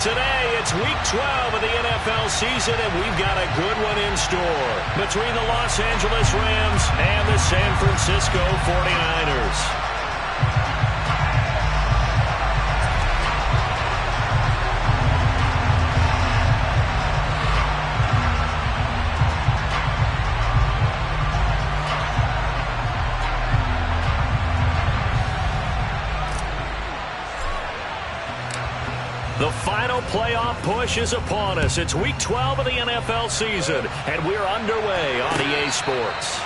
Today, it's Week 12 of the NFL season, and we've got a good one in store between the Los Angeles Rams and the San Francisco 49ers. The final playoff push is upon us. It's Week 12 of the NFL season, and we're underway on EA Sports.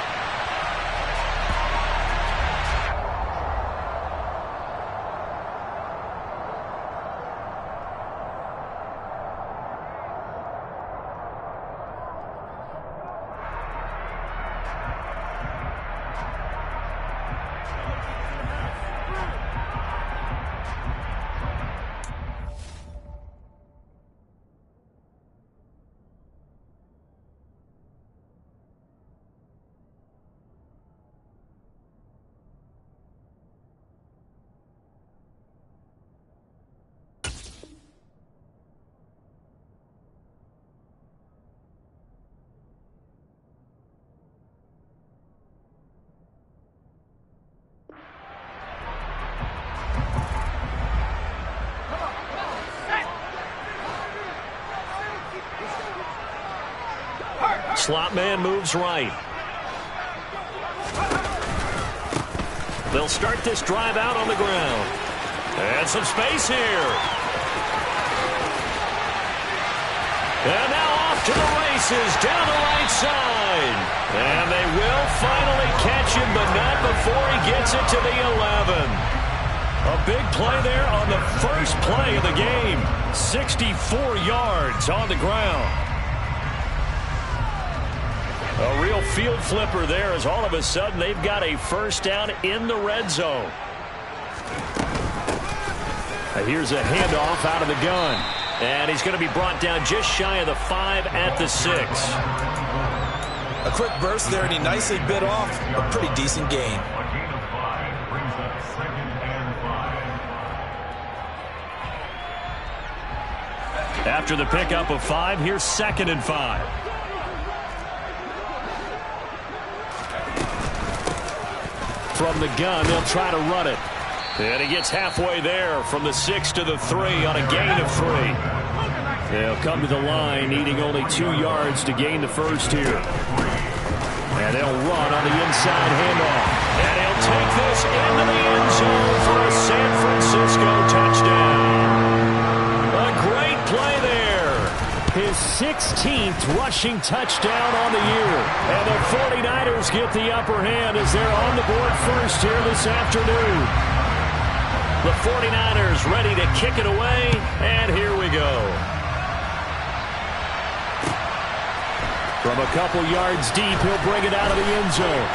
Slot man moves right. They'll start this drive out on the ground. And some space here. And now off to the races down the right side. And they will finally catch him, but not before he gets it to the 11. A big play there on the first play of the game. 64 yards on the ground. A real field flipper there, as all of a sudden they've got a first down in the red zone. Here's a handoff out of the gun. And he's going to be brought down just shy of the 5 at the 6. A quick burst there, and he nicely bit off a pretty decent gain. After the pickup of 5, here's 2nd and 5. From the gun, they'll try to run it. And he gets halfway there from the 6 to the 3 on a gain of 3. They'll come to the line, needing only 2 yards to gain the first here. And they'll run on the inside handoff. And he'll take this into the end zone for a San Francisco touchdown. A great play there. His 16th rushing touchdown on the year. And the 49ers get the upper hand as they're on the board first here this afternoon. The 49ers ready to kick it away, and here we go. From a couple yards deep, he'll bring it out of the end zone.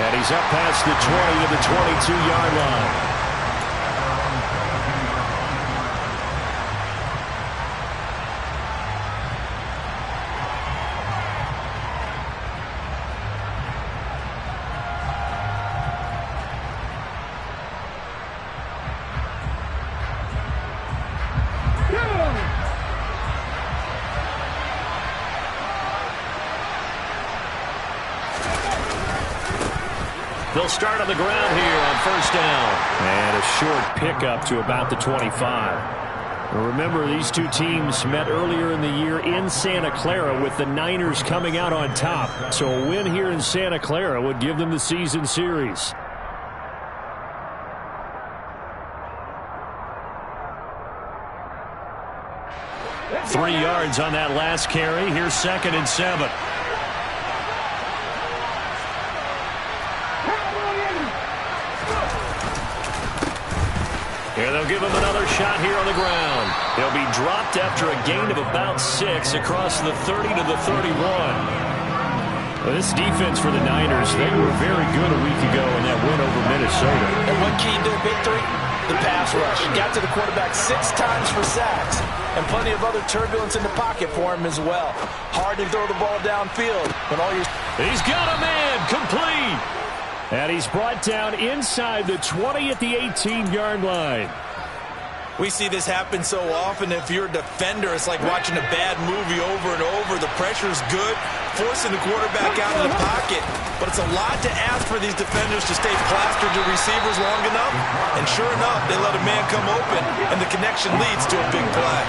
And he's up past the 20 to the 22-yard line. They'll start on the ground here on first down. And a short pickup to about the 25. Remember, these two teams met earlier in the year in Santa Clara with the Niners coming out on top. So a win here in Santa Clara would give them the season series. Three yards on that last carry. Here's 2nd and 7. Here they'll give him another shot here on the ground. He'll be dropped after a gain of about 6 across the 30 to the 31. Well, this defense for the Niners, they were very good a week ago in that win over Minnesota. And what key to their victory? The pass rush. Got to the quarterback 6 times for sacks. And plenty of other turbulence in the pocket for him as well. Hard to throw the ball downfield. When all your... He's got a man complete. And he's brought down inside the 20 at the 18-yard line. We see this happen so often. If you're a defender, it's like watching a bad movie over and over. The pressure's good, forcing the quarterback out of the pocket. But it's a lot to ask for these defenders to stay plastered to receivers long enough. And sure enough, they let a man come open, and the connection leads to a big play.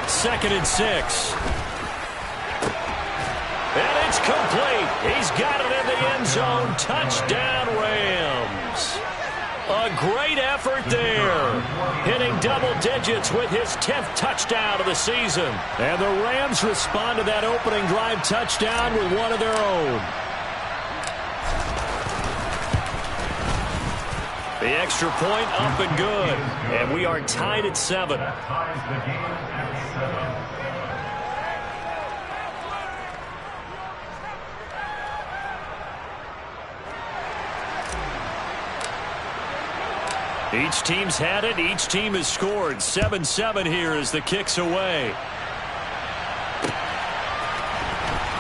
Second and 6. And it's complete. He's got it in the end zone. Touchdown, Rams. A great effort there. Hitting double digits with his 10th touchdown of the season. And the Rams respond to that opening drive touchdown with one of their own. The extra point up and good. And we are tied at 7. Each team's had it. Each team has scored. 7-7 here as the kick's away.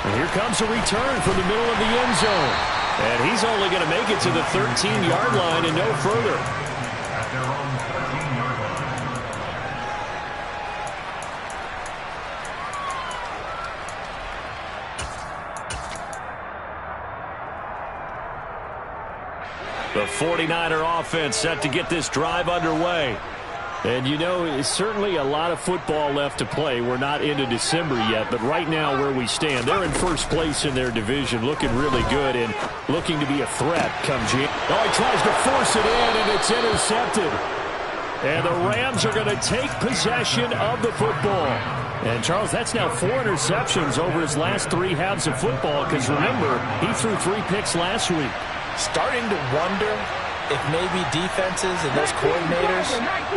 And here comes a return from the middle of the end zone. And he's only going to make it to the 13-yard line and no further. The 49er offense set to get this drive underway. And, you know, it's certainly a lot of football left to play. We're not into December yet, but right now where we stand, they're in first place in their division, looking really good and looking to be a threat come January. Oh, he tries to force it in, and it's intercepted. And the Rams are going to take possession of the football. And, Charles, that's now 4 interceptions over his last 3 halves of football because, remember, he threw 3 picks last week. Starting to wonder if maybe defenses and those coordinators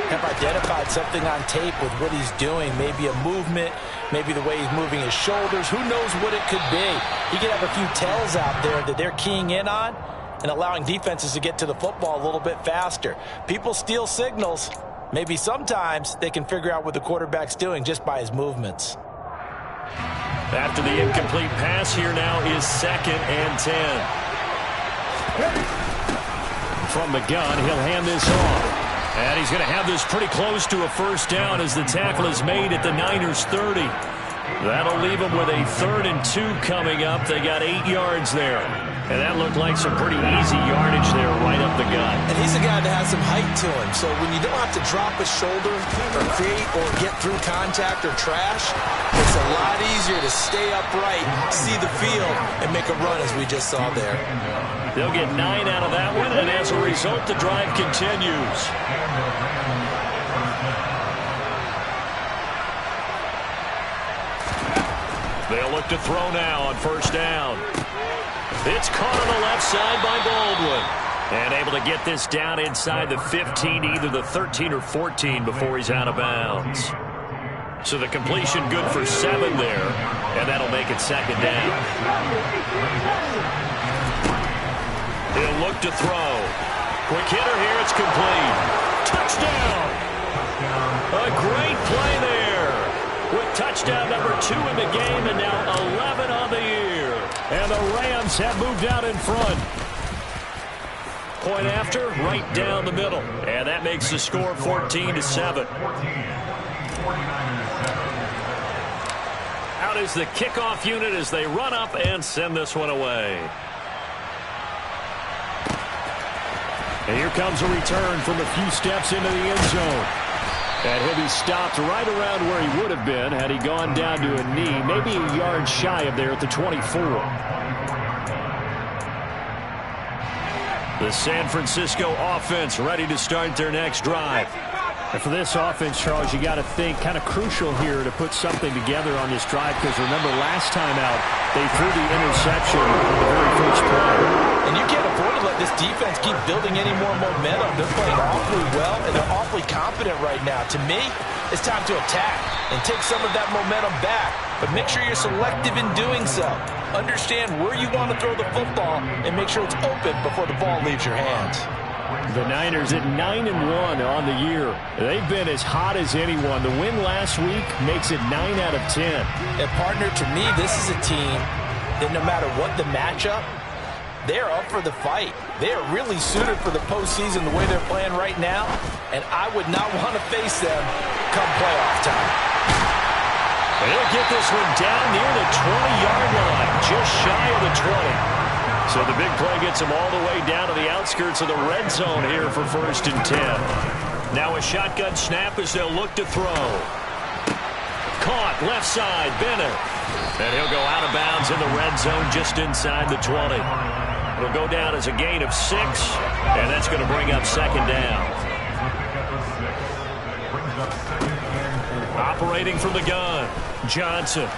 have identified something on tape with what he's doing. Maybe a movement, maybe the way he's moving his shoulders. Who knows what it could be? He could have a few tells out there that they're keying in on and allowing defenses to get to the football a little bit faster. People steal signals. Maybe sometimes they can figure out what the quarterback's doing just by his movements. After the incomplete pass, here now is 2nd and 10. From the gun, he'll hand this off. And he's going to have this pretty close to a first down as the tackle is made at the Niners' 30. That'll leave them with a 3rd and 2 coming up. They got 8 yards there. And that looked like some pretty easy yardage there right up the gut. And he's a guy that has some height to him. So when you don't have to drop a shoulder or create or get through contact or trash, it's a lot easier to stay upright, see the field, and make a run as we just saw there. They'll get 9 out of that one, and as a result, the drive continues. They'll look to throw now on first down. It's caught on the left side by Baldwin. And able to get this down inside the 15, either the 13 or 14 before he's out of bounds. So the completion good for 7 there, and that'll make it 2nd down. He'll look to throw. Quick hitter here, it's complete. Touchdown! A great play there. With touchdown number 2 in the game and now 11 on the year. And the Rams have moved out in front. Point after, right down the middle. And that makes the score 14-7. Out is the kickoff unit as they run up and send this one away. And here comes a return from a few steps into the end zone. And he'll be stopped right around where he would have been had he gone down to a knee, maybe a yard shy of there at the 24. The San Francisco offense ready to start their next drive. And for this offense, Charles, you got to think kind of crucial here to put something together on this drive because remember last time out they threw the interception on the very first play. And you can't afford to let this defense keep building any more momentum. They're playing awfully well, and they're awfully confident right now. To me, it's time to attack and take some of that momentum back. But make sure you're selective in doing so. Understand where you want to throw the football and make sure it's open before the ball leaves your hands. The Niners at 9-1 on the year. They've been as hot as anyone. The win last week makes it 9 out of 10. And partner, to me, this is a team that no matter what the matchup, they're up for the fight. They are really suited for the postseason the way they're playing right now, and I would not want to face them come playoff time. They'll get this one down near the 20-yard line, just shy of the 20. So the big play gets them all the way down to the outskirts of the red zone here for 1st and 10. Now a shotgun snap as they'll look to throw. Caught left side, Bennett. And he'll go out of bounds in the red zone just inside the 20. It'll go down as a gain of 6, and that's going to bring up 2nd down. Operating from the gun, Johnson.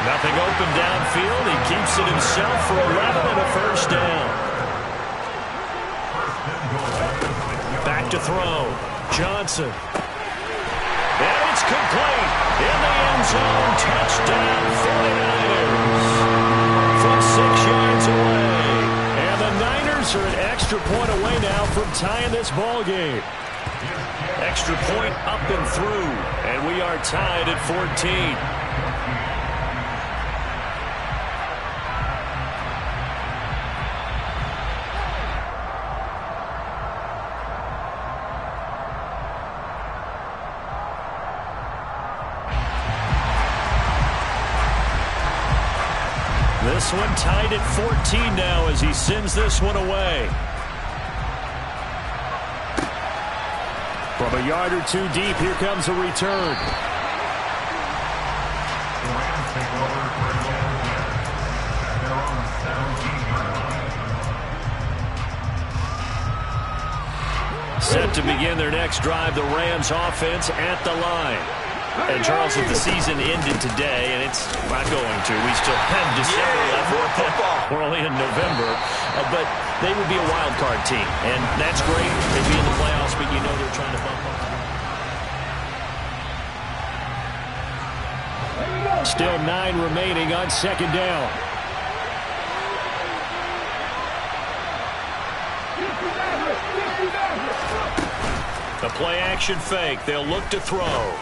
Nothing open downfield. He keeps it himself for 11 and a 1st down. Back to throw. Johnson. And it's complete. In the end zone. Touchdown 49ers. From 6 yards away. And the Niners are an extra point away now from tying this ball game. Extra point up and through. And we are tied at 14. This one tied at 14 now as he sends this one away. From a yard or 2 deep, here comes a return. Set to begin their next drive, the Rams offense at the line. And Charles, if the season ended today, and it's not going to, we still have December left. We're only in November, but they would be a wild card team, and that's great. They'd be in the playoffs, but you know they're trying to bump up. Still 9 remaining on 2nd down. The play action fake. They'll look to throw.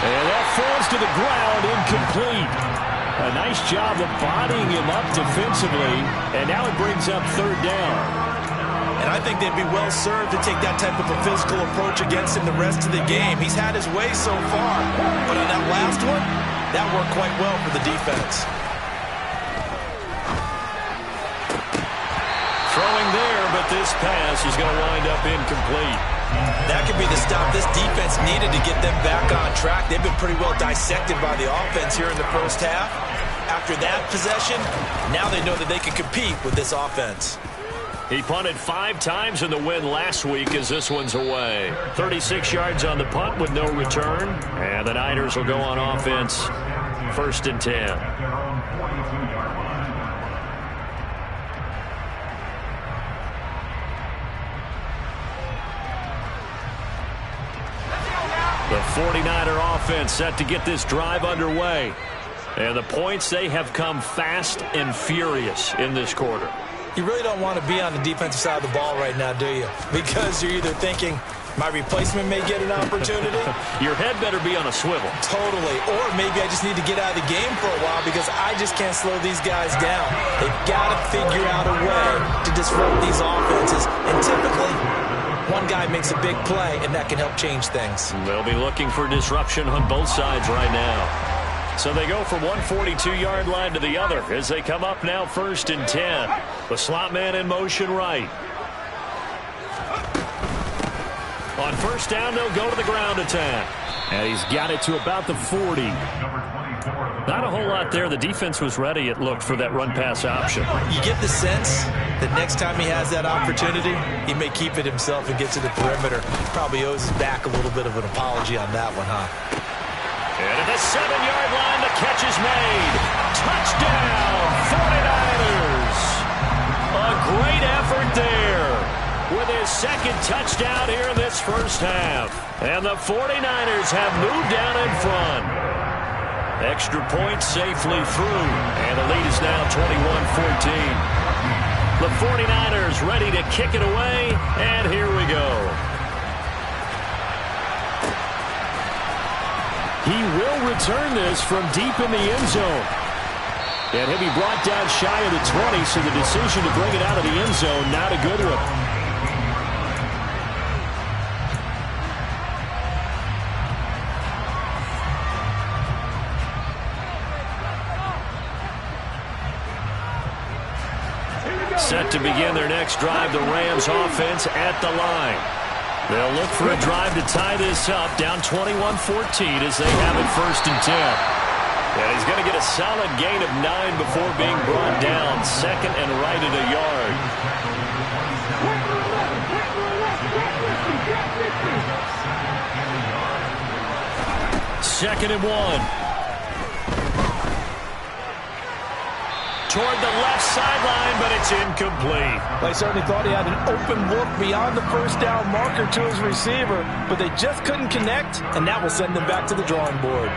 And that falls to the ground, incomplete. A nice job of bodying him up defensively, and now it brings up 3rd down. And I think they'd be well served to take that type of a physical approach against him the rest of the game. He's had his way so far, but on that last one, that worked quite well for the defense. Throwing there, but this pass is going to wind up incomplete. That could be the stop this defense needed to get them back on track. They've been pretty well dissected by the offense here in the 1st half. After that possession, now they know that they can compete with this offense. He punted 5 times in the win last week as this one's away. 36 yards on the punt with no return. And the Niners will go on offense. 1st and 10. The 49er offense set to get this drive underway. And the points, they have come fast and furious in this quarter. You really don't want to be on the defensive side of the ball right now, do you? Because you're either thinking, my replacement may get an opportunity. Your head better be on a swivel. Totally. Or maybe I just need to get out of the game for a while because I just can't slow these guys down. They've got to figure out a way to disrupt these offenses. And typically, one guy makes a big play, and that can help change things. They'll be looking for disruption on both sides right now. So they go from one 42-yard line to the other as they come up now 1st and 10. The slot man in motion right. On 1st down, they'll go to the ground attack. And he's got it to about the 40. Not a whole lot there. The defense was ready, it looked, for that run-pass option. You get the sense that next time he has that opportunity, he may keep it himself and get to the perimeter. Probably owes his back a little bit of an apology on that one, huh? And at the 7-yard line, the catch is made. Touchdown, 49ers. A great effort there with his 2nd touchdown here in this 1st half. And the 49ers have moved down in front. Extra point safely through, and the lead is now 21-14. The 49ers ready to kick it away, and here we go. He will return this from deep in the end zone. And he'll be brought down shy of the 20, so the decision to bring it out of the end zone, not a good one. Set to begin their next drive, the Rams offense at the line. They'll look for a drive to tie this up, down 21-14 as they have it 1st and 10. And he's going to get a solid gain of 9 before being brought down, 2nd and right at a yard. 2nd and 1. Toward the left sideline, but it's incomplete. They certainly thought he had an open look beyond the first down marker to his receiver, but they just couldn't connect, and that will send them back to the drawing board.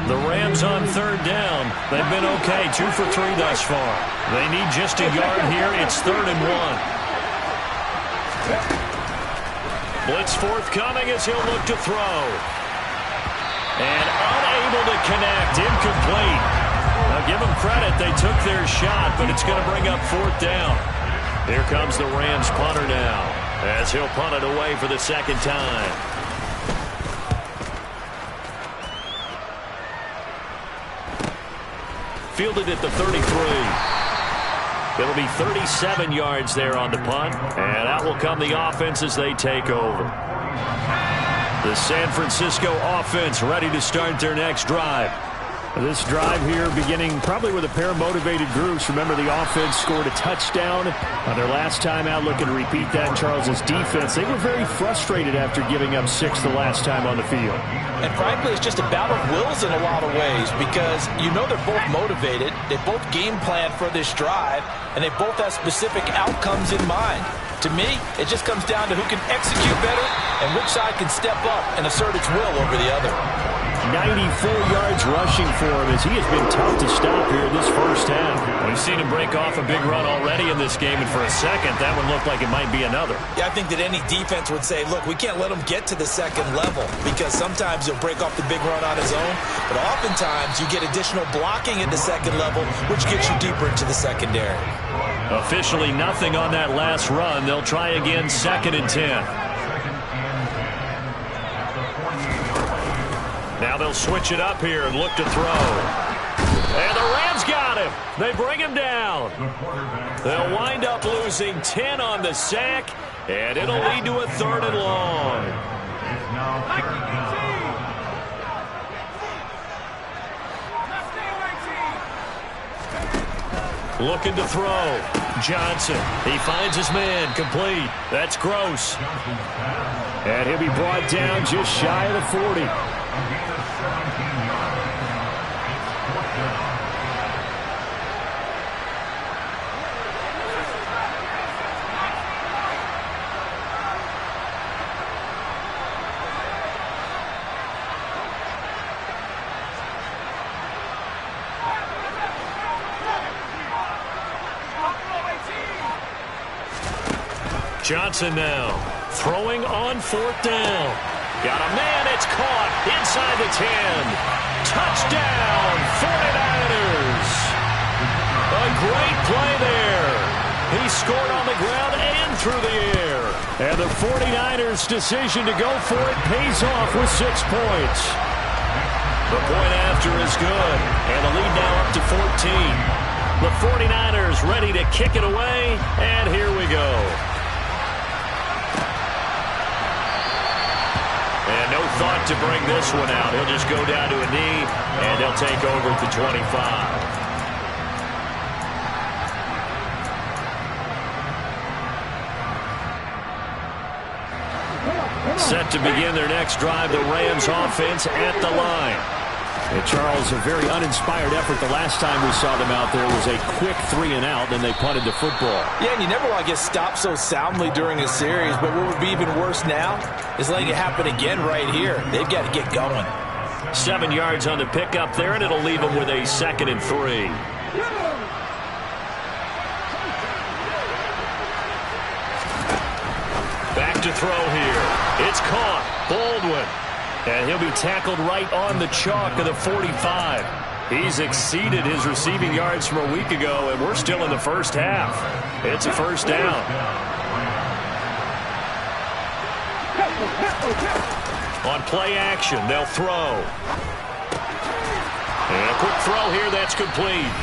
The Rams on 3rd down. They've been okay, 2 for 3 thus far. They need just a yard here. It's 3rd and 1. Blitz forthcoming as he'll look to throw. And unable to connect. Incomplete. Now give them credit. They took their shot, but it's going to bring up 4th down. Here comes the Rams punter now as he'll punt it away for the 2nd time. Fielded at the 33. It'll be 37 yards there on the punt, and out will come the offense as they take over. The San Francisco offense ready to start their next drive. This drive here beginning probably with a pair of motivated groups. Remember, the offense scored a touchdown on their last time out. Looking to repeat that in Charles's defense. They were very frustrated after giving up 6 the last time on the field. And frankly, it's just a battle of wills in a lot of ways because you know they're both motivated. They both game plan for this drive, and they both have specific outcomes in mind. To me, it just comes down to who can execute better and which side can step up and assert its will over the other. 94 yards rushing for him as he has been tough to stop here this first half. We've seen him break off a big run already in this game, and for a second, that one looked like it might be another. Yeah, I think that any defense would say, look, we can't let him get to the 2nd level because sometimes he'll break off the big run on his own, but oftentimes you get additional blocking at the 2nd level, which gets you deeper into the secondary. Officially nothing on that last run. They'll try again 2nd and 10. Now they'll switch it up here and look to throw. And the Rams got him. They bring him down. They'll wind up losing 10 on the sack, and it'll lead to a 3rd and long. Looking to throw. Johnson. He finds his man. Complete. That's Gross. And he'll be brought down just shy of the 40. Johnson now throwing on 4th down. Got a man. It's caught inside the 10. Touchdown, 49ers. A great play there. He scored on the ground and through the air. And the 49ers' decision to go for it pays off with 6 points. The point after is good. And the lead now up to 14. The 49ers ready to kick it away. And here we go. And no thought to bring this one out. He'll just go down to a knee, and they'll take over at the 25. Set to begin their next drive, the Rams offense at the line. And Charles, a very uninspired effort. The last time we saw them out there was a quick 3 and out, then they punted the football. Yeah, and you never want to get stopped so soundly during a series, but what would be even worse now is letting it happen again right here. They've got to get going. 7 yards on the pickup there, and it'll leave them with a 2nd and 3. back to throw here. It's caught. Baldwin. And he'll be tackled right on the chalk of the 45. He's exceeded his receiving yards from a week ago, and we're still in the first half. It's a first down. On play action, they'll throw. And a quick throw here, that's complete.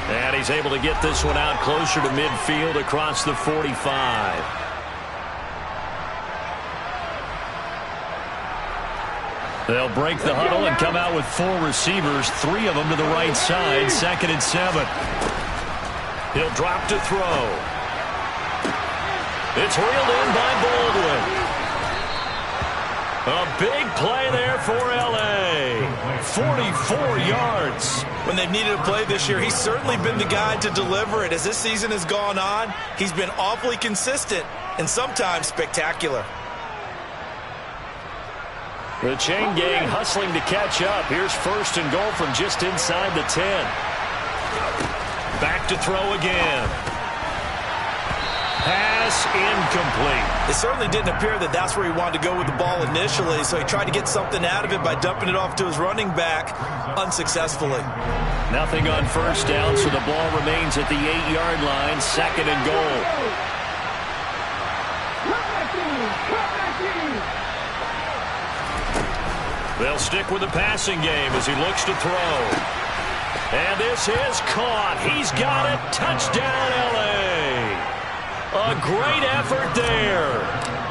And he's able to get this one out closer to midfield across the 45. They'll break the huddle and come out with 4 receivers, 3 of them to the right side, 2nd and 7. He'll drop to throw. It's reeled in by Baldwin. A big play there for L.A. 44 yards. When they've needed a play this year, he's certainly been the guy to deliver it. As this season has gone on, he's been awfully consistent and sometimes spectacular. The chain gang hustling to catch up. Here's 1st and goal from just inside the 10. Back to throw again. Pass incomplete. It certainly didn't appear that that's where he wanted to go with the ball initially, so he tried to get something out of it by dumping it off to his running back unsuccessfully. Nothing on 1st down, so the ball remains at the 8-yard line, 2nd and goal. They'll stick with the passing game as he looks to throw. And this is caught. He's got it. Touchdown, L.A. A great effort there.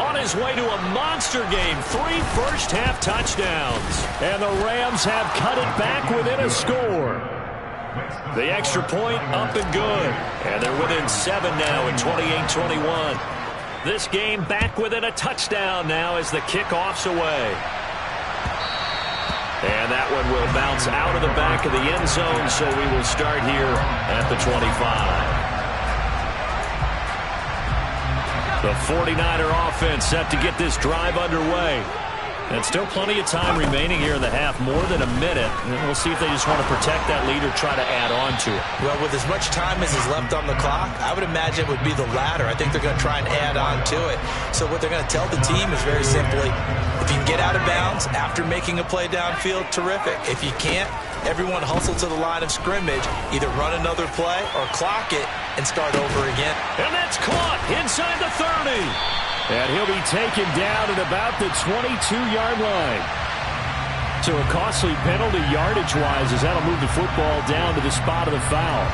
On his way to a monster game. 3 first-half touchdowns. And the Rams have cut it back within a score. The extra point up and good. And they're within 7 now at 28-21. This game back within a touchdown now as the kickoff's away. And that one will bounce out of the back of the end zone, so we will start here at the 25. The 49er offense set to get this drive underway. And still plenty of time remaining here in the half, more than a minute. And we'll see if they just want to protect that lead or try to add on to it. Well, with as much time as is left on the clock, I would imagine it would be the latter. I think they're going to try and add on to it. So what they're going to tell the team is very simply, if you can get out of bounds after making a play downfield, terrific. If you can't, everyone hustle to the line of scrimmage, either run another play or clock it and start over again. And that's caught inside the 30. And he'll be taken down at about the 22-yard line. So a costly penalty yardage-wise as that'll move the football down to the spot of the foul.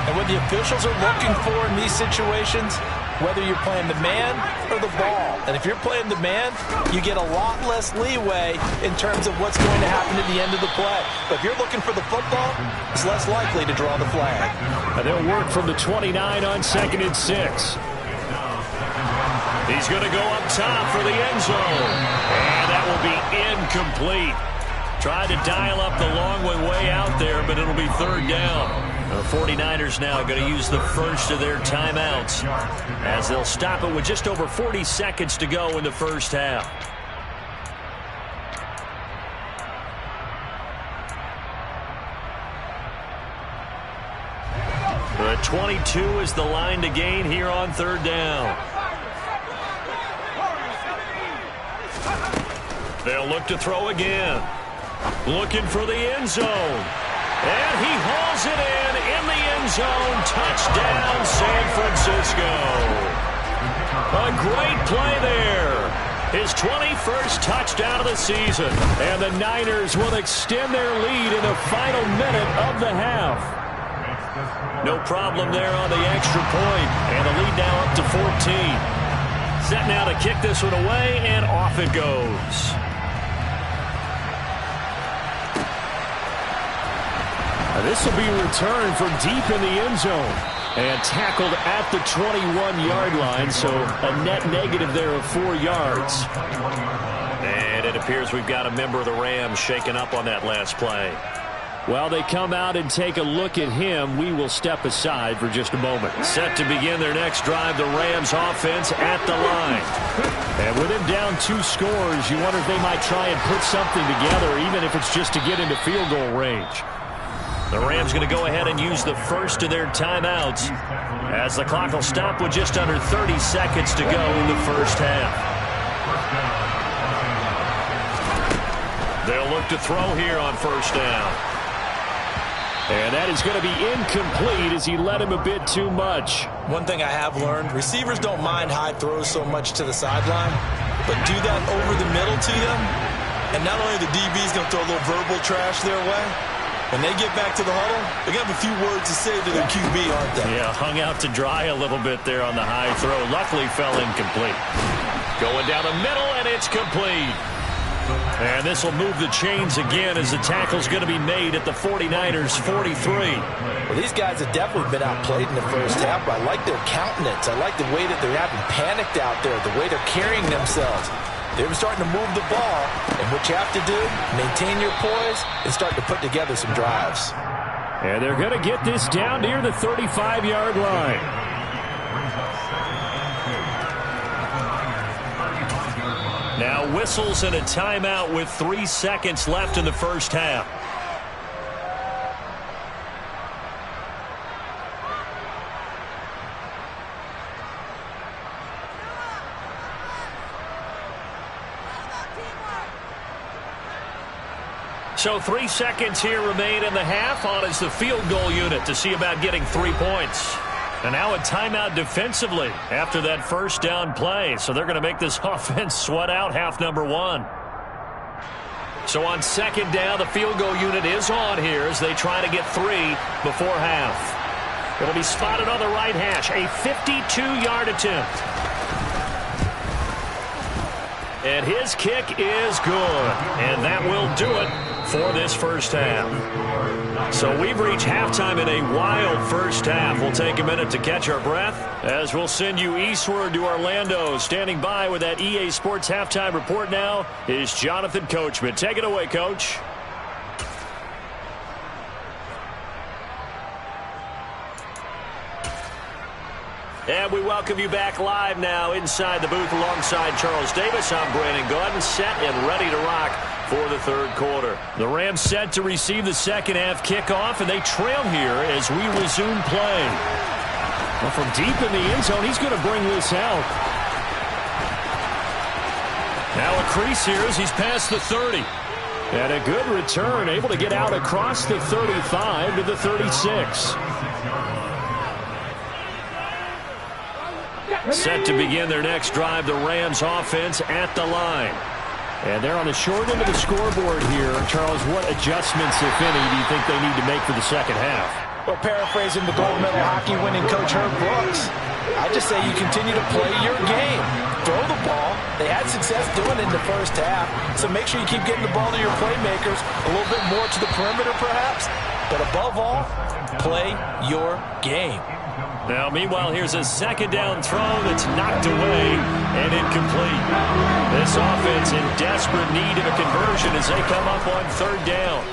And what the officials are looking for in these situations, whether you're playing the man or the ball. And if you're playing the man, you get a lot less leeway in terms of what's going to happen at the end of the play. But if you're looking for the football, it's less likely to draw the flag. And they'll work from the 29 on 2nd and 6. He's going to go up top for the end zone. And that will be incomplete. Tried to dial up the long way out there, but it'll be 3rd down. The 49ers now going to use the first of their timeouts as they'll stop it with just over 40 seconds to go in the first half. The 22 is the line to gain here on 3rd down. They'll look to throw again. Looking for the end zone. And he hauls it in the end zone. Touchdown, San Francisco. A great play there. His 21st touchdown of the season. And the Niners will extend their lead in the final minute of the half. No problem there on the extra point. And the lead now up to 14. Set now to kick this one away, and off it goes. This will be returned from deep in the end zone and tackled at the 21-yard line, so a net negative there of 4 yards. And it appears we've got a member of the Rams shaken up on that last play. While they come out and take a look at him, we will step aside for just a moment. Set to begin their next drive, the Rams offense at the line. And with him down 2 scores, you wonder if they might try and put something together, even if it's just to get into field goal range. The Rams going to go ahead and use the first of their timeouts as the clock will stop with just under 30 seconds to go in the first half. They'll look to throw here on first down. And that is going to be incomplete as he led him a bit too much. One thing I have learned, receivers don't mind high throws so much to the sideline, but do that over the middle to them, and not only the DB's going to throw a little verbal trash their way, when they get back to the huddle, they're going to have a few words to say to their QB, aren't they? Yeah, hung out to dry a little bit there on the high throw. Luckily fell incomplete. Going down the middle, and it's complete. And this will move the chains again as the tackle's going to be made at the 49ers' 43. Well, these guys have definitely been outplayed in the first half, but I like their countenance. I like the way that they're having panicked out there, the way they're carrying themselves. They're starting to move the ball, and what you have to do, maintain your poise and start to put together some drives. And they're going to get this down near the 35-yard line. Now whistles and a timeout with 3 seconds left in the first half. So 3 seconds here remain in the half. On is the field goal unit to see about getting 3 points. And now a timeout defensively after that first down play. So they're going to make this offense sweat out half number one. So on second down, the field goal unit is on here as they try to get 3 before half. It'll be spotted on the right hash. A 52-yard attempt. And his kick is good. And that will do it for this first half. So we've reached halftime in a wild first half. We'll take a minute to catch our breath as we'll send you eastward to Orlando. Standing by with that EA Sports halftime report now is Jonathan Coachman. Take it away, Coach. And we welcome you back live now inside the booth alongside Charles Davis. I'm Brandon Gordon, set and ready to rock for the third quarter. The Rams set to receive the second half kickoff, and they trail here as we resume play. Well, from deep in the end zone, he's going to bring this out. Now a crease here as he's past the 30. And a good return, able to get out across the 35 to the 36. Set to begin their next drive, the Rams offense at the line. And they're on the short end of the scoreboard here. Charles, what adjustments, if any, do you think they need to make for the second half? Well, paraphrasing the gold medal hockey winning coach Herb Brooks, I just say you continue to play your game. Throw the ball. They had success doing it in the first half, so make sure you keep getting the ball to your playmakers, a little bit more to the perimeter perhaps, but above all, play your game. Now, meanwhile, here's a second down throw that's knocked away and incomplete. This offense in desperate need of a conversion as they come up on third down.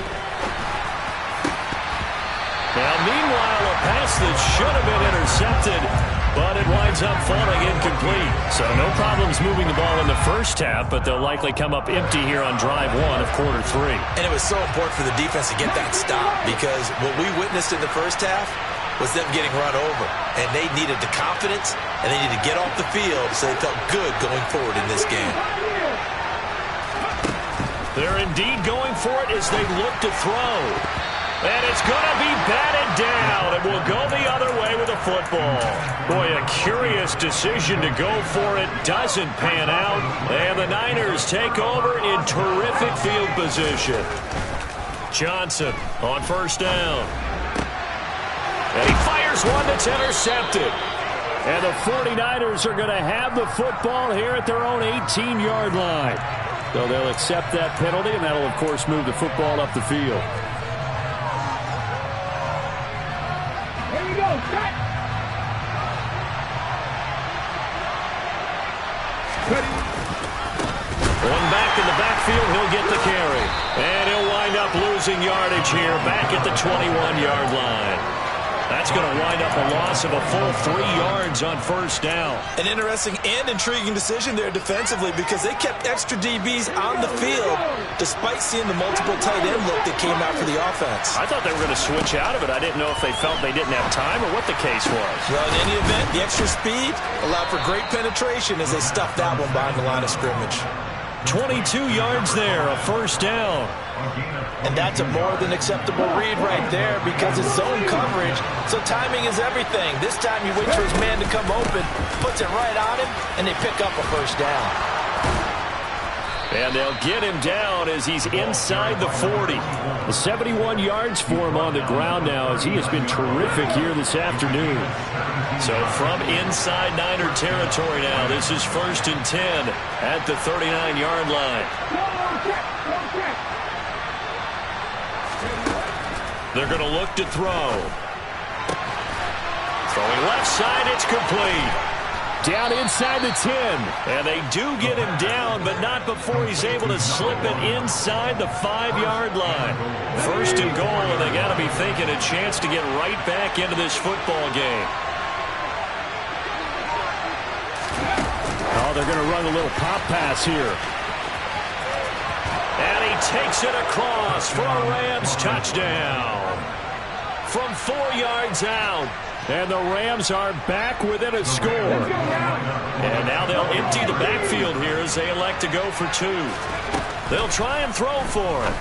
Now, meanwhile, a pass that should have been intercepted, but it winds up falling incomplete. So no problems moving the ball in the first half, but they'll likely come up empty here on drive one of quarter three. And it was so important for the defense to get that stop because what we witnessed in the first half was them getting run over. And they needed the confidence, and they needed to get off the field so they felt good going forward in this game. They're indeed going for it as they look to throw. And it's going to be batted down. It will go the other way with the football. Boy, a curious decision to go for it. Doesn't pan out. And the Niners take over in terrific field position. Johnson on first down. And he fires one that's intercepted. And the 49ers are going to have the football here at their own 18-yard line. So they'll accept that penalty, and that'll, of course, move the football up the field. Here we go, set. One back in the backfield, he'll get the carry. And he'll wind up losing yardage here back at the 21-yard line. That's going to wind up a loss of a full 3 yards on first down. An interesting and intriguing decision there defensively because they kept extra DBs on the field despite seeing the multiple tight end look that came out for the offense. I thought they were going to switch out of it. I didn't know if they felt they didn't have time or what the case was. Well, in any event, the extra speed allowed for great penetration as they stuffed that one behind the line of scrimmage. 22 yards there, a first down. And that's a more than acceptable read right there because it's zone coverage, so timing is everything. This time he waits for his man to come open, puts it right on him, and they pick up a first down. And they'll get him down as he's inside the 40. 71 yards for him on the ground now as he has been terrific here this afternoon. So from inside Niner territory now, this is 1st and 10 at the 39-yard line. They're going to look to throw. Throwing left side, it's complete. Down inside the 10. And they do get him down, but not before he's able to slip it inside the 5-yard line. 1st and goal, and they got to be thinking a chance to get right back into this football game. Oh, they're going to run a little pop pass here. And he takes it across for a Rams touchdown. From 4 yards out. And the Rams are back within a score. And now they'll empty the backfield here as they elect to go for 2. They'll try and throw for it.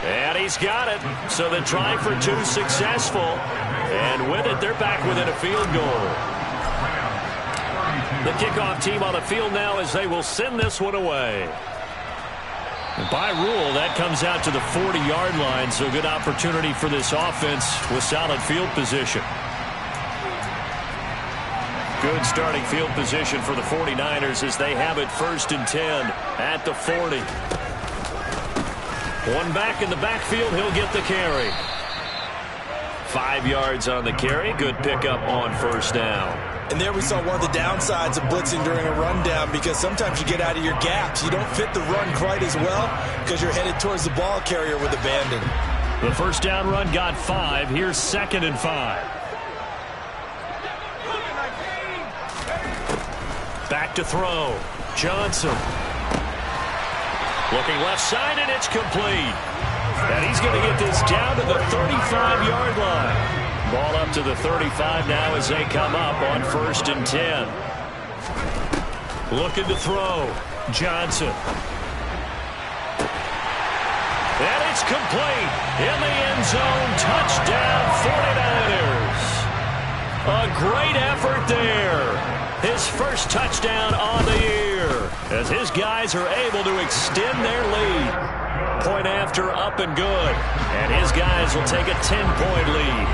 And he's got it. So the try for 2 successful. And with it, they're back within a field goal. The kickoff team on the field now as they will send this one away. By rule, that comes out to the 40-yard line, so good opportunity for this offense with solid field position. Good starting field position for the 49ers as they have it 1st and 10 at the 40. One back in the backfield, he'll get the carry. 5 yards on the carry, good pickup on first down. And there we saw one of the downsides of blitzing during a rundown because sometimes you get out of your gaps. You don't fit the run quite as well because you're headed towards the ball carrier with abandon. The first down run got 5. Here's 2nd and 5. Back to throw. Johnson. Looking left side, and it's complete. And he's going to get this down to the 35-yard line. Ball up to the 35 now as they come up on 1st and 10. Looking to throw. Johnson. And it's complete. In the end zone. Touchdown 49ers. A great effort there. His first touchdown on the year as his guys are able to extend their lead. Point after up and good. And his guys will take a 10-point lead.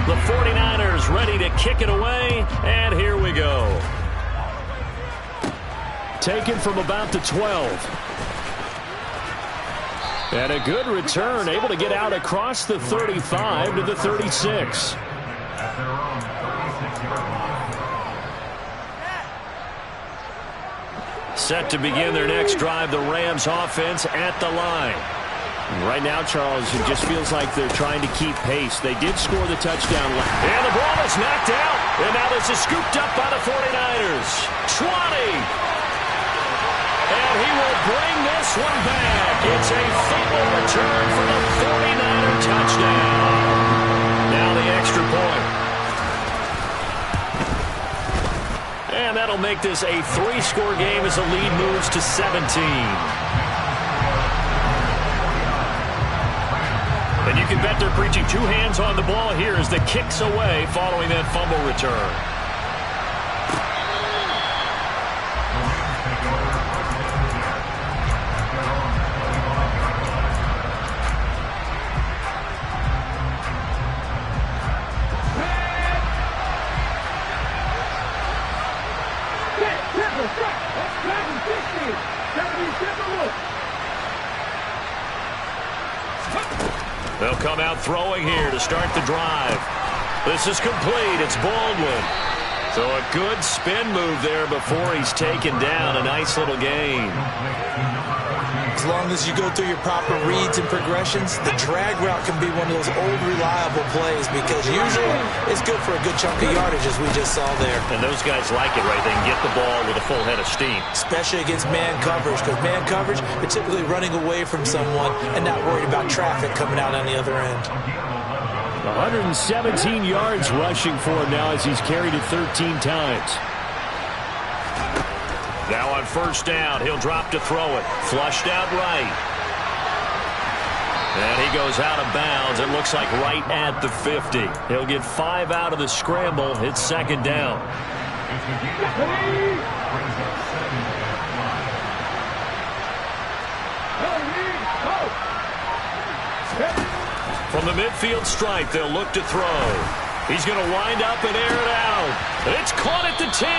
The 49ers ready to kick it away, and here we go. Taken from about the 12. And a good return, able to get out across the 35 to the 36. Set to begin their next drive, the Rams offense at the line. Right now, Charles, it just feels like they're trying to keep pace. They did score the touchdown. And the ball is knocked out. And now this is scooped up by the 49ers. 20. And he will bring this one back. It's a fumble return for the 49er touchdown. Now the extra point. And that'll make this a 3-score game as the lead moves to 17. And you can bet they're preaching 2 hands on the ball here as the kick's away following that fumble return. They'll come out throwing here to start the drive. This is complete. It's Baldwin. So a good spin move there before he's taken down. A nice little gain. As long as you go through your proper reads and progressions, the drag route can be one of those old reliable plays because usually it's good for a good chunk of yardage, as we just saw there. And those guys like it, right? They can get the ball with a full head of steam. Especially against man coverage, because man coverage, they're typically running away from someone and not worried about traffic coming out on the other end. 117 yards rushing for him now as he's carried it 13 times. Now on first down, he'll drop to throw it. Flushed out right. And he goes out of bounds. It looks like right at the 50. He'll get 5 out of the scramble. It's second down. From the midfield stripe, they'll look to throw. He's going to wind up and air it out. It's caught at the 10.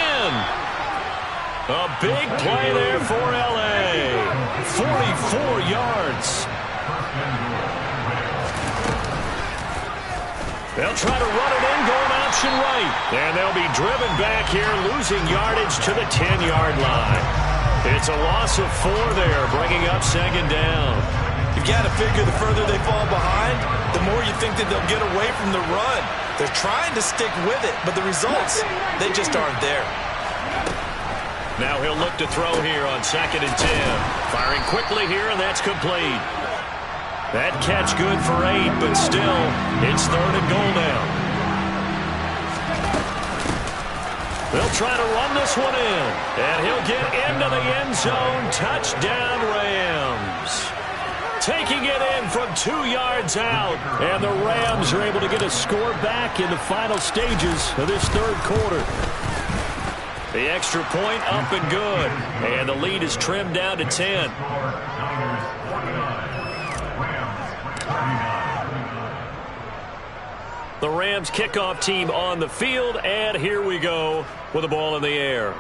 A big play there for L.A. 44 yards. They'll try to run it in, going option right. And they'll be driven back here, losing yardage to the 10-yard line. It's a loss of 4 there, bringing up second down. You've got to figure the further they fall behind, the more you think that they'll get away from the run. They're trying to stick with it, but the results, they just aren't there. Now he'll look to throw here on second and 10. Firing quickly here, and that's complete. That catch good for 8, but still, it's third and goal now. They'll try to run this one in, and he'll get into the end zone. Touchdown, Rams. Taking it in from 2 yards out, and the Rams are able to get a score back in the final stages of this third quarter. The extra point up and good. And the lead is trimmed down to 10. The Rams kickoff team on the field. And here we go with the ball in the air.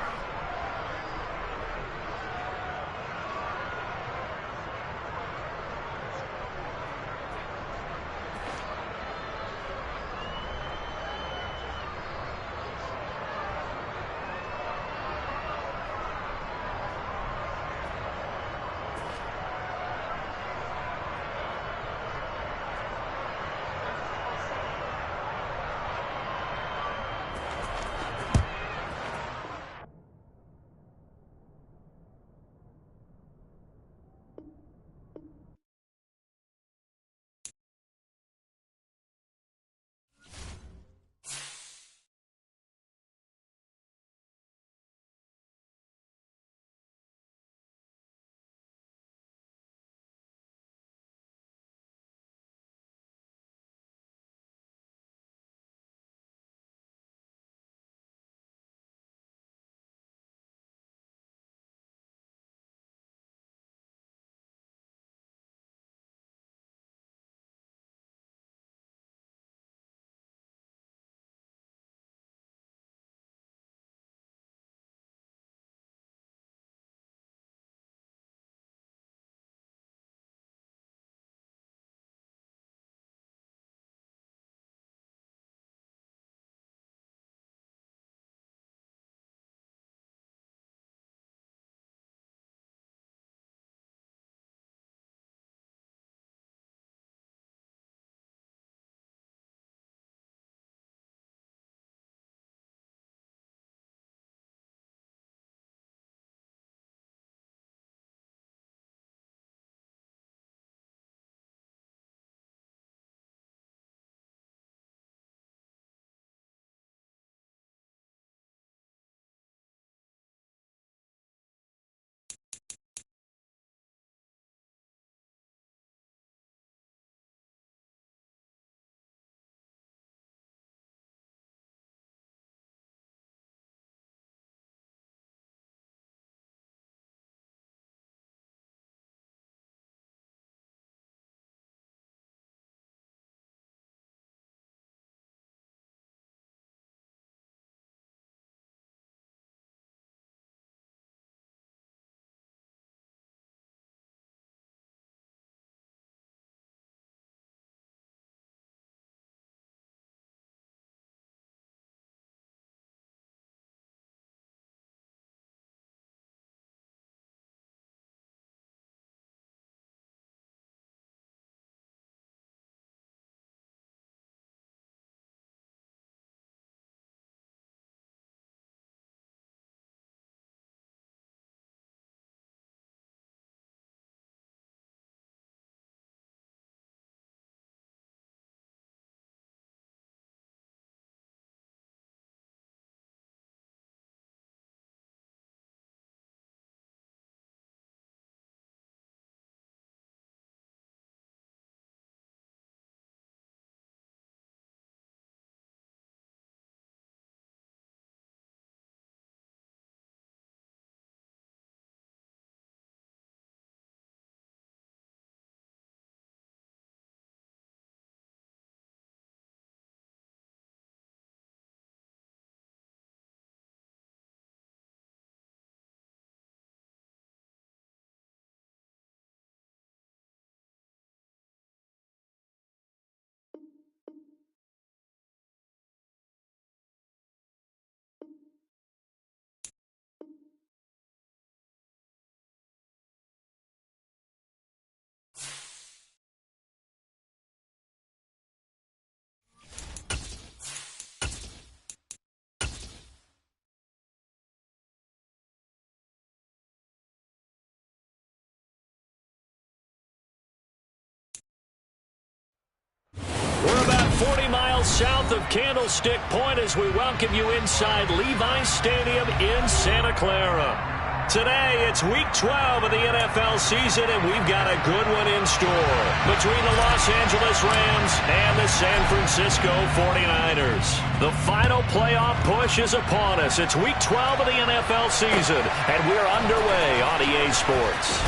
miles south of Candlestick Point as we welcome you inside Levi's Stadium in Santa Clara. Today, it's Week 12 of the NFL season, and we've got a good one in store between the Los Angeles Rams and the San Francisco 49ers. The final playoff push is upon us. It's Week 12 of the NFL season, and we're underway on EA Sports.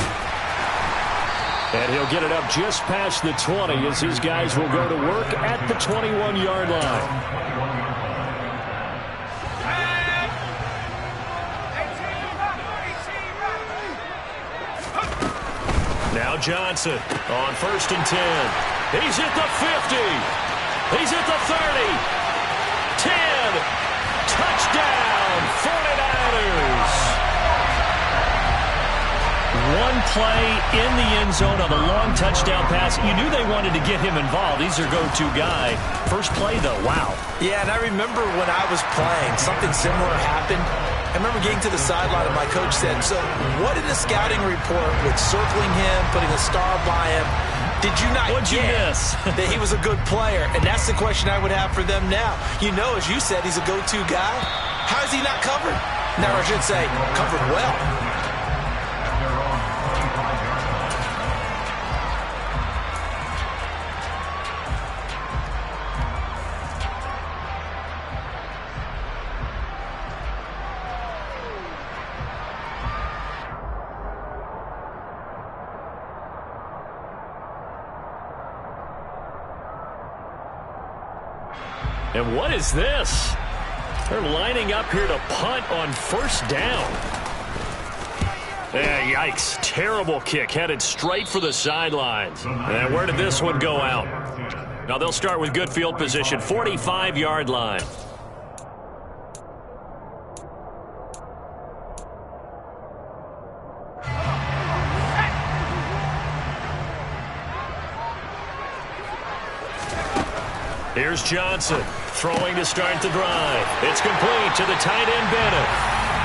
And he'll get it up just past the 20 as his guys will go to work at the 21-yard line. Now Johnson on 1st and 10. He's at the 50. He's at the 30. 10. Touchdown, 49ers. One play in the end zone of a long touchdown pass. You knew they wanted to get him involved. He's their go-to guy. First play, though, wow. Yeah, and I remember when I was playing, something similar happened. I remember getting to the sideline and my coach said, so what in the scouting report with circling him, putting a star by him, did you not get that he was a good player? And that's the question I would have for them now. You know, as you said, he's a go-to guy. How is he not covered? Now I should say, covered well. And what is this? They're lining up here to punt on 1st down. Yikes. Terrible kick headed straight for the sidelines. And where did this one go out? Now they'll start with good field position, 45-yard line. Here's Johnson throwing to start the drive. It's complete to the tight end Bennett.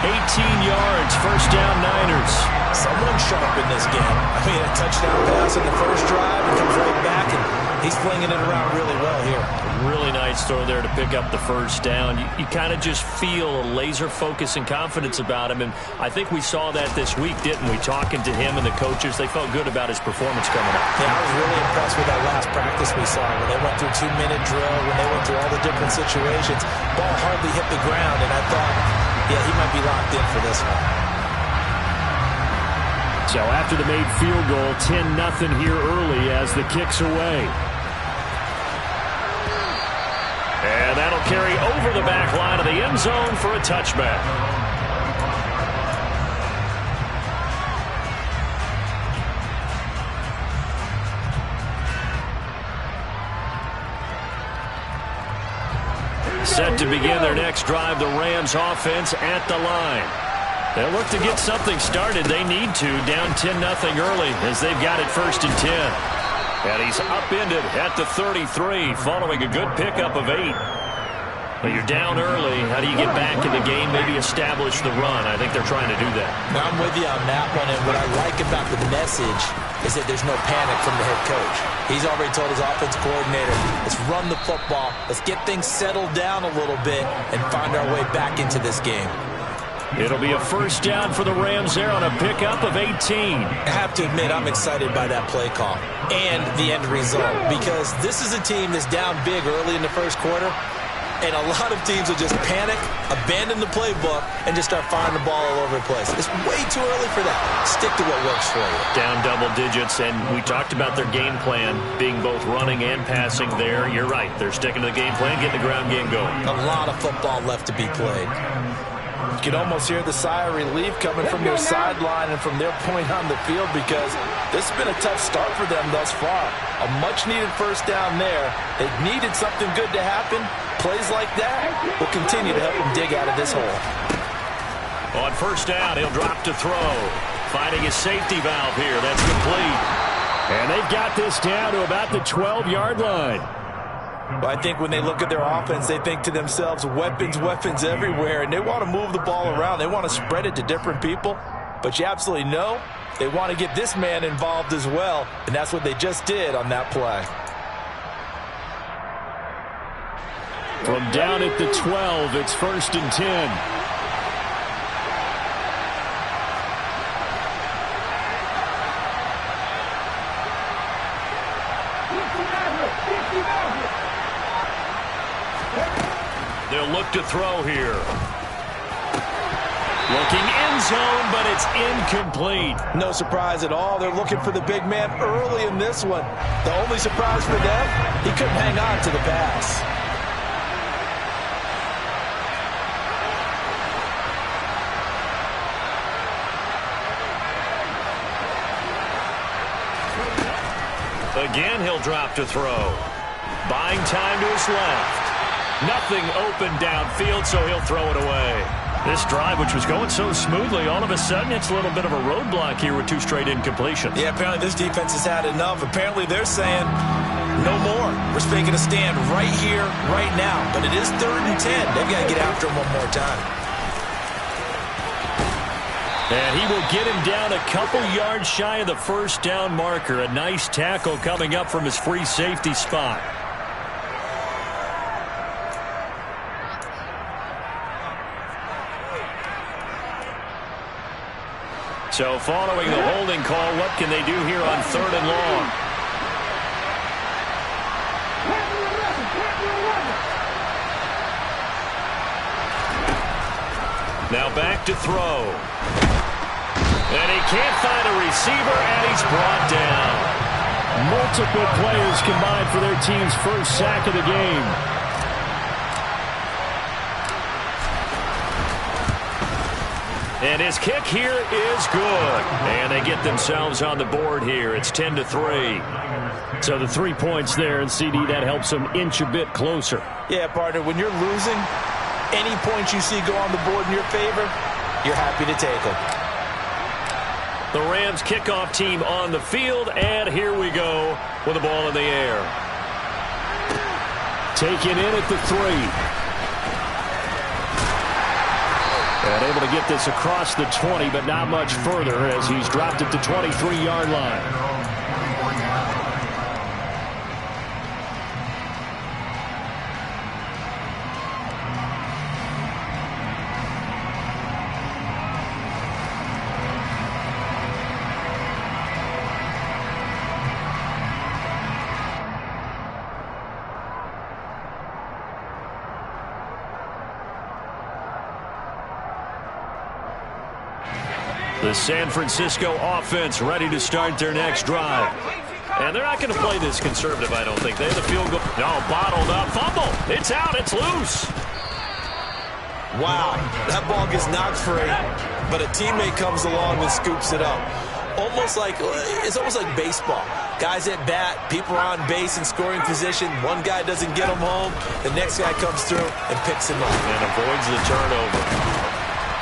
18 yards, 1st down Niners. Someone sharp in this game. I mean, a touchdown pass in the first drive and comes right back, and he's flinging it around really well here. Really nice throw there to pick up the 1st down. You kind of just feel a laser focus and confidence about him, and I think we saw that this week, didn't we? Talking to him and the coaches, they felt good about his performance coming up. Yeah, I was really impressed with that last practice we saw when they went through 2-minute drill, when they went through all the different situations. Ball hardly hit the ground, and I thought, yeah, he might be locked in for this one. So after the made field goal, 10-0 here early as the kick's away. And that'll carry over the back line of the end zone for a touchback. Set to begin their next drive, the Rams offense at the line. They'll look to get something started. They need to, down 10-0 early as they've got it 1st and 10. And he's upended at the 33 following a good pickup of 8. But you're down early. How do you get back in the game, maybe establish the run? I think they're trying to do that. Now, I'm with you on that one, and what I like about the message is that there's no panic from the head coach. He's already told his offensive coordinator, let's run the football, let's get things settled down a little bit and find our way back into this game. It'll be a 1st down for the Rams there on a pickup of 18. I have to admit, I'm excited by that play call and the end result because this is a team that's down big early in the first quarter, and a lot of teams will just panic, abandon the playbook, and just start firing the ball all over the place. It's way too early for that. Stick to what works for you. Down double digits, and we talked about their game plan being both running and passing there. You're right. They're sticking to the game plan, getting the ground game going. A lot of football left to be played. You can almost hear the sigh of relief coming from their sideline and from their point on the field because this has been a tough start for them thus far. A much-needed 1st down there. They needed something good to happen. Plays like that will continue to help them dig out of this hole. On 1st down, he'll drop to throw. Finding his safety valve here. That's complete. And they've got this down to about the 12-yard line. Well, I think when they look at their offense, they think to themselves, weapons, weapons everywhere, and they want to move the ball around. They want to spread it to different people. But you absolutely know they want to get this man involved as well, and that's what they just did on that play. From down at the 12, it's 1st and 10. They'll look to throw here. Looking end zone, but it's incomplete. No surprise at all. They're looking for the big man early in this one. The only surprise for them, he couldn't hang on to the pass. Again, he'll drop to throw. Buying time to his left. Nothing open downfield, so he'll throw it away. This drive, which was going so smoothly, all of a sudden it's a little bit of a roadblock here with 2 straight incompletions. Yeah, apparently this defense has had enough. Apparently they're saying, no more. We're making a stand right here, right now. But it is 3rd and 10. They've got to get after him one more time. And he will get him down a couple yards shy of the 1st down marker. A nice tackle coming up from his free safety spot. So following the holding call, what can they do here on 3rd and long? Now back to throw. And he can't find a receiver, and he's brought down. Multiple players combined for their team's 1st sack of the game. And his kick here is good. And they get themselves on the board here. It's 10-3. So the 3 points there, and CD, that helps them inch a bit closer. Yeah, partner, when you're losing, any points you see go on the board in your favor, you're happy to take them. The Rams kickoff team on the field, and here we go with the ball in the air. Taken in at the 3. And able to get this across the 20, but not much further as he's dropped at the 23-yard line. The San Francisco offense ready to start their next drive. And they're not going to play this conservative, I don't think. They have the field goal. No, bottled up. Fumble. It's out. It's loose. Wow. That ball gets knocked free, but a teammate comes along and scoops it up. It's almost like baseball. Guys at bat, people are on base in scoring position. One guy doesn't get them home. The next guy comes through and picks him up. And avoids the turnover.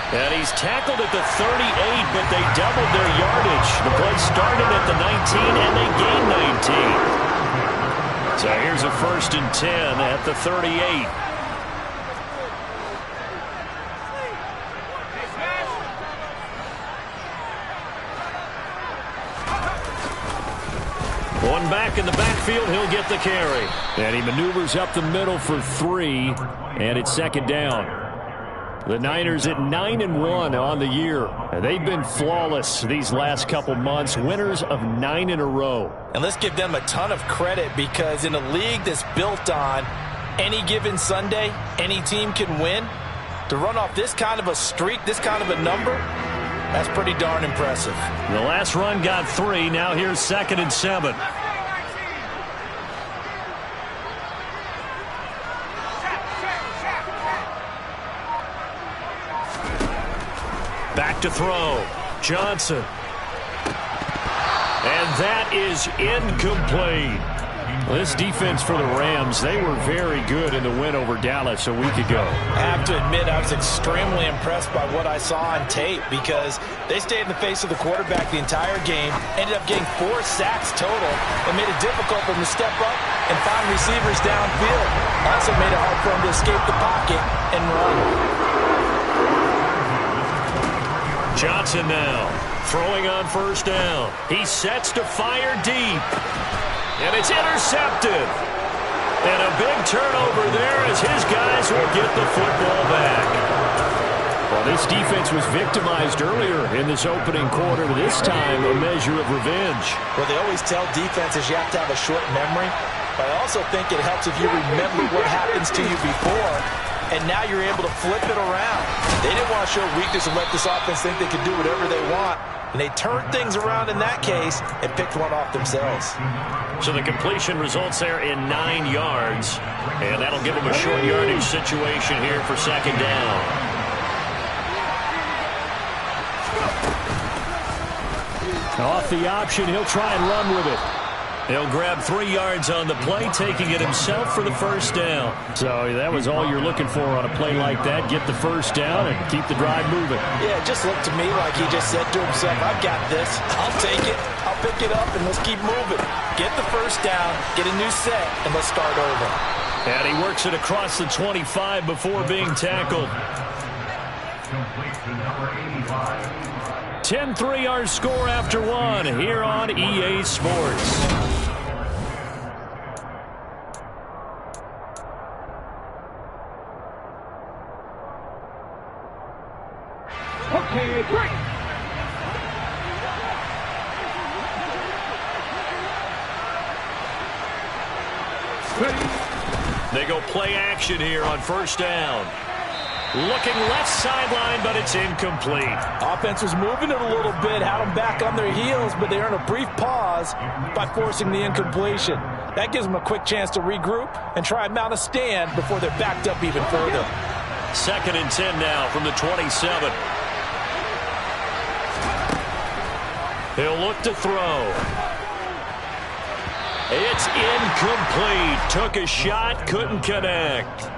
And he's tackled at the 38, but they doubled their yardage. The play started at the 19, and they gained 19. So here's a 1st and 10 at the 38. One back in the backfield, he'll get the carry. And he maneuvers up the middle for 3, and it's 2nd down. The Niners at 9-1 on the year. They've been flawless these last couple months, winners of 9 in a row. And let's give them a ton of credit, because in a league that's built on any given Sunday, any team can win. To run off this kind of a streak, this kind of a number, that's pretty darn impressive. The last run got 3. Now here's 2nd and 7. Back to throw. Johnson. And that is incomplete. This defense for the Rams, they were very good in the win over Dallas a week ago. I have to admit, I was extremely impressed by what I saw on tape, because they stayed in the face of the quarterback the entire game, ended up getting 4 sacks total, and made it difficult for them to step up and find receivers downfield. Also made it hard for them to escape the pocket and run. Johnson now throwing on 1st down. He sets to fire deep. And it's intercepted. And a big turnover there as his guys will get the football back. Well, this defense was victimized earlier in this opening quarter. This time, a measure of revenge. Well, they always tell defenses you have to have a short memory. But I also think it helps if you remember what happens to you before, and now you're able to flip it around. They didn't want to show weakness and let this offense think they could do whatever they want. And they turned things around in that case and picked one off themselves. So the completion results there in 9 yards. And that'll give them a short yardage situation here for second down. Off the option, he'll try and run with it. He'll grab 3 yards on the play, taking it himself for the first down. So that was all you're looking for on a play like that. Get the first down and keep the drive moving. Yeah, it just looked to me like he just said to himself, I've got this. I'll take it. I'll pick it up, and let's keep moving. Get the first down, get a new set, and let's start over. And he works it across the 25 before being tackled. 10-3 our score after one here on EA Sports. Okay, break. They go play action here on first down. Looking left sideline, but it's incomplete. Offense was moving it a little bit, had them back on their heels, but they earned a brief pause by forcing the incompletion. That gives them a quick chance to regroup and try and mount a stand before they're backed up even further. 2nd and 10 now from the 27. He'll look to throw. It's incomplete. Took a shot, couldn't connect.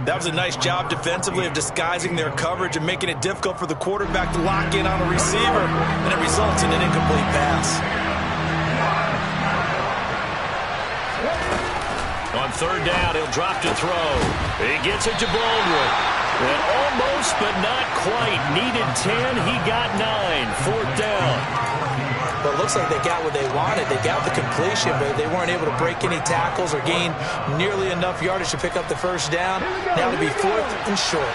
That was a nice job defensively of disguising their coverage and making it difficult for the quarterback to lock in on a receiver, and it results in an incomplete pass. On 3rd down, he'll drop to throw. He gets it to Baldwin. And almost, but not quite. Needed 10, he got 9. 4th down. But it looks like they got what they wanted. They got the completion, but they weren't able to break any tackles or gain nearly enough yardage to pick up the first down. Now to be 4th and short.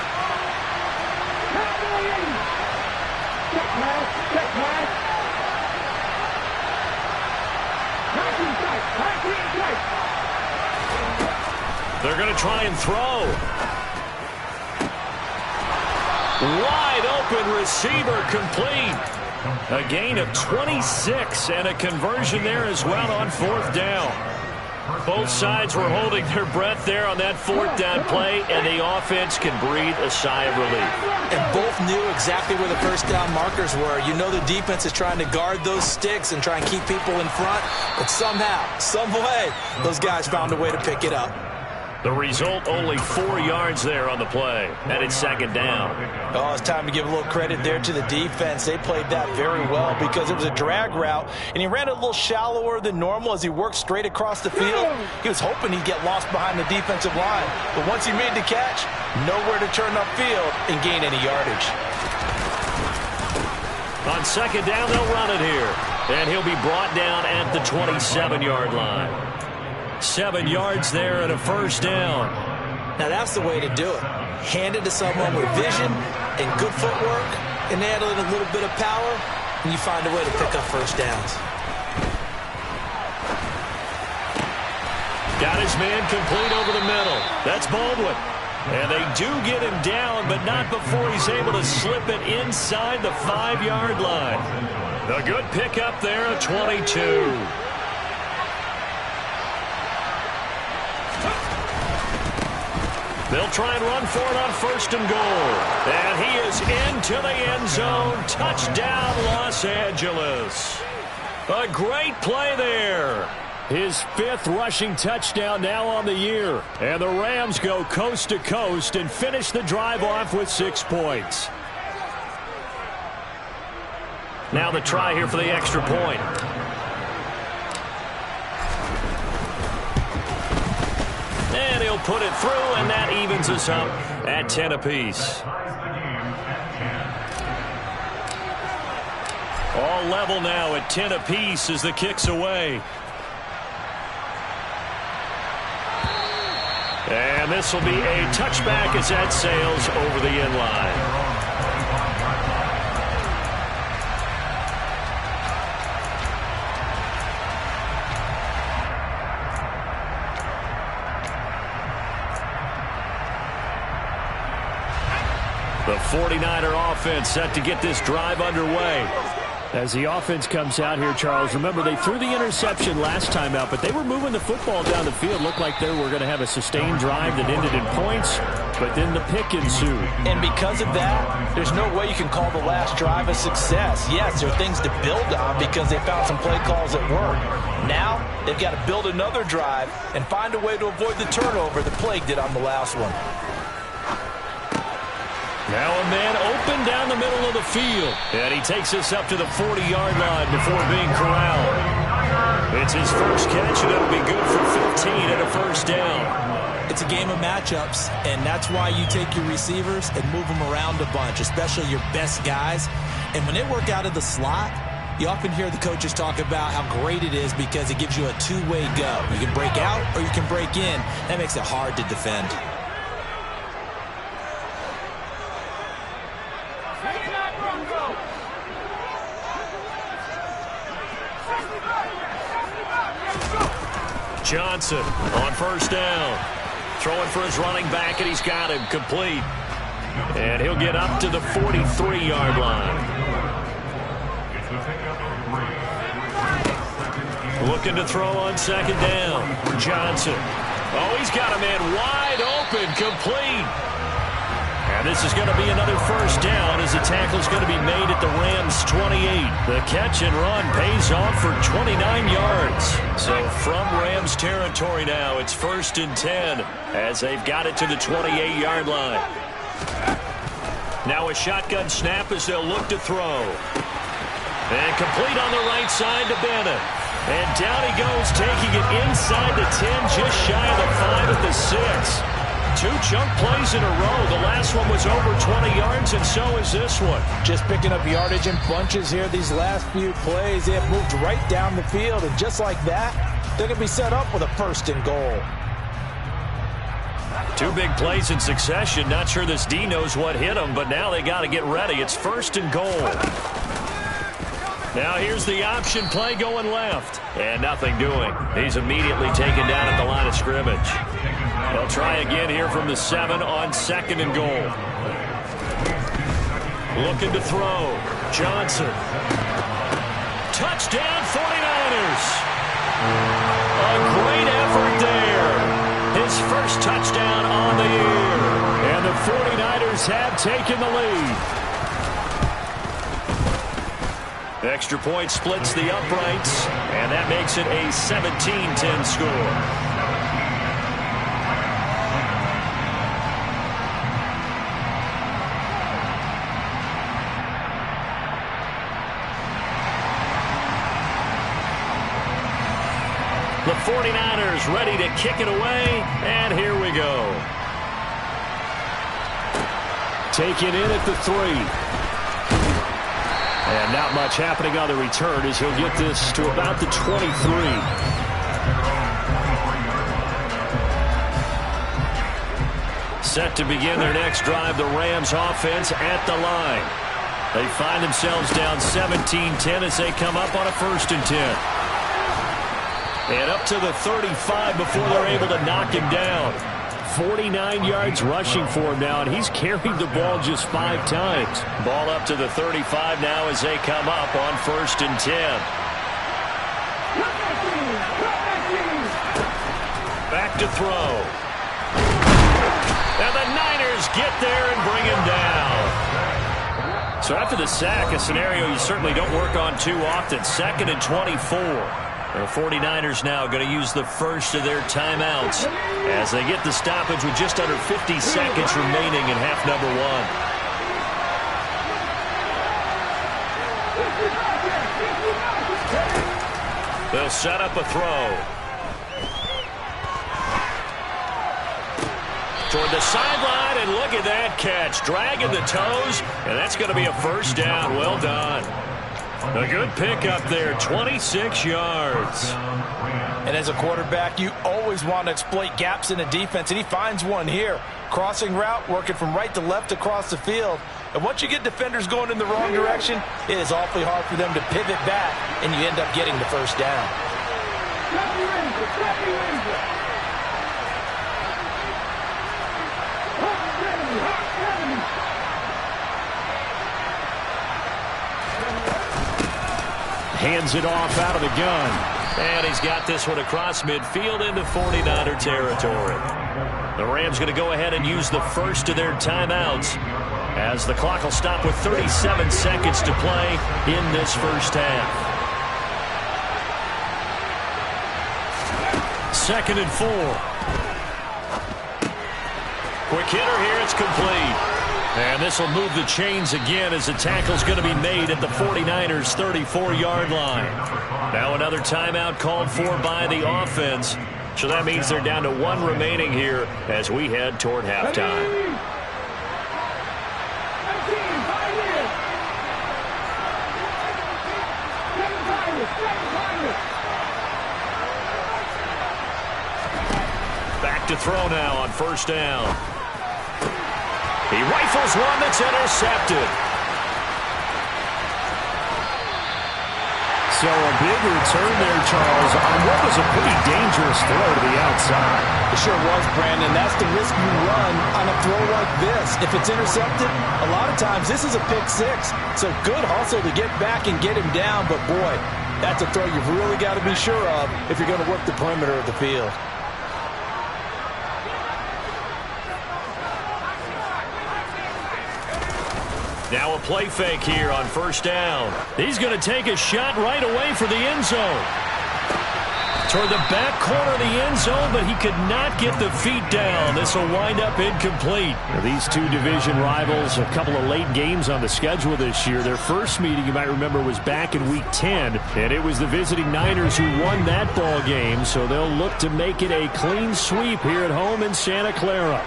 They're going to try and throw. Wide open receiver complete. A gain of 26 and a conversion there as well on 4th down. Both sides were holding their breath there on that 4th down play, and the offense can breathe a sigh of relief. And both knew exactly where the first down markers were. You know the defense is trying to guard those sticks and try and keep people in front, but somehow, some way, those guys found a way to pick it up. The result, only 4 yards there on the play, and it's 2nd down. Oh, it's time to give a little credit there to the defense. They played that very well because it was a drag route, and he ran it a little shallower than normal as he worked straight across the field. He was hoping he'd get lost behind the defensive line, but once he made the catch, nowhere to turn upfield and gain any yardage. On 2nd down, they'll run it here, and he'll be brought down at the 27-yard line. 7 yards there and a first down. Now that's the way to do it. Hand it to someone with vision and good footwork, and add in a little bit of power, and you find a way to pick up first downs. Got his man complete over the middle. That's Baldwin. And they do get him down, but not before he's able to slip it inside the 5-yard line. A good pickup there at 22. They'll try and run for it on 1st and goal. And he is into the end zone. Touchdown, Los Angeles. A great play there. His 5th rushing touchdown now on the year. And the Rams go coast to coast and finish the drive off with 6 points. Now the try here for the extra point. And he'll put it through, and that evens us up at 10 apiece. All level now at 10 apiece as the kick's away. And this will be a touchback as that sails over the end line. The 49er offense set to get this drive underway. As the offense comes out here, Charles, remember they threw the interception last time out, but they were moving the football down the field. Looked like they were going to have a sustained drive that ended in points, but then the pick ensued. And because of that, there's no way you can call the last drive a success. Yes, there are things to build on because they found some play calls that work. Now, they've got to build another drive and find a way to avoid the turnover that plagued it on the last one. Now a man open down the middle of the field. And he takes us up to the 40-yard line before being corralled. It's his first catch, and it'll be good for 15 and a first down. It's a game of matchups, and that's why you take your receivers and move them around a bunch, especially your best guys. And when they work out of the slot, you often hear the coaches talk about how great it is because it gives you a two-way go. You can break out or you can break in. That makes it hard to defend. Johnson on first down. Throwing for his running back, and he's got him complete. And he'll get up to the 43-yard line. Looking to throw on second down. Johnson. Oh, he's got a man wide open, complete. And this is going to be another first down as the tackle's going to be made at the Rams' 28. The catch and run pays off for 29 yards. So from Rams territory now, it's 1st and 10 as they've got it to the 28-yard line. Now a shotgun snap as they'll look to throw. And complete on the right side to Bennett. And down he goes, taking it inside the 10, just shy of the 5 at the 6. 2 chunk plays in a row. The last one was over 20 yards, and so is this one. Just picking up yardage in bunches here these last few plays. They have moved right down the field, and just like that, they're going to be set up with a 1st and goal. 2 big plays in succession. Not sure this D knows what hit him, but now they got to get ready. It's 1st and goal. Now here's the option play going left. And nothing doing. He's immediately taken down at the line of scrimmage. They'll try again here from the 7 on 2nd and goal. Looking to throw. Johnson. Touchdown 49ers. A great effort there. His first touchdown on the year. And the 49ers have taken the lead. Extra point splits the uprights, and that makes it a 17-10 score. The 49ers ready to kick it away, and here we go. Take it in at the 3. And not much happening on the return as he'll get this to about the 23. Set to begin their next drive, the Rams offense at the line. They find themselves down 17-10 as they come up on a 1st and 10. And up to the 35 before they're able to knock him down. 49 yards rushing for him now, and he's carried the ball just 5 times. Ball up to the 35 now as they come up on 1st and 10. Back to throw. And the Niners get there and bring him down. So after the sack, a scenario you certainly don't work on too often. 2nd and 24. The 49ers now going to use the first of their timeouts as they get the stoppage with just under 50 seconds remaining in half number 1. They'll set up a throw. Toward the sideline, and look at that catch. Dragging the toes, and that's going to be a first down. Well done. A good pickup there, 26 yards. And as a quarterback, you always want to exploit gaps in the defense, and he finds one here. Crossing route, working from right to left across the field. And once you get defenders going in the wrong direction, it is awfully hard for them to pivot back, and you end up getting the first down. Hands it off out of the gun. And he's got this one across midfield into 49er territory. The Rams going to go ahead and use the first of their timeouts as the clock will stop with 37 seconds to play in this first half. 2nd and 4. Quick hitter here. It's complete. And this will move the chains again as the tackle's going to be made at the 49ers' 34-yard line. Now another timeout called for by the offense. So that means they're down to 1 remaining here as we head toward halftime. Back to throw now on first down. He rifles one that's intercepted. So a big return there, Charles, on what was a pretty dangerous throw to the outside. It sure was, Brandon. That's the risk you run on a throw like this. If it's intercepted, a lot of times this is a pick six. So good hustle to get back and get him down. But, boy, that's a throw you've really got to be sure of if you're going to work the perimeter of the field. Now a play fake here on first down. He's going to take a shot right away for the end zone. Toward the back corner of the end zone, but he could not get the feet down. This will wind up incomplete. Now, these two division rivals, a couple of late games on the schedule this year. Their first meeting, you might remember, was back in Week 10, and it was the visiting Niners who won that ball game, so they'll look to make it a clean sweep here at home in Santa Clara.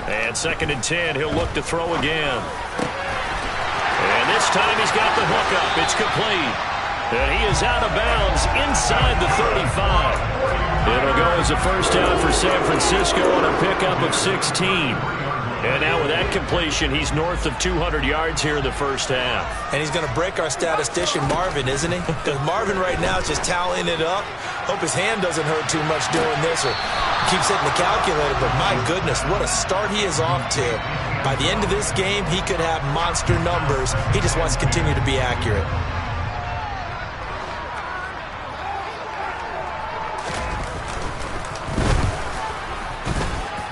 And 2nd and 10, he'll look to throw again. And this time he's got the hook up. It's complete. And he is out of bounds inside the 35. It'll go as a first down for San Francisco on a pickup of 16. And now with that completion, he's north of 200 yards here in the first half. And he's going to break our statistician Marvin, isn't he? Because Marvin right now is just tallying it up. Hope his hand doesn't hurt too much doing this or keeps hitting the calculator. But my goodness, what a start he is off to. By the end of this game, he could have monster numbers. He just wants to continue to be accurate.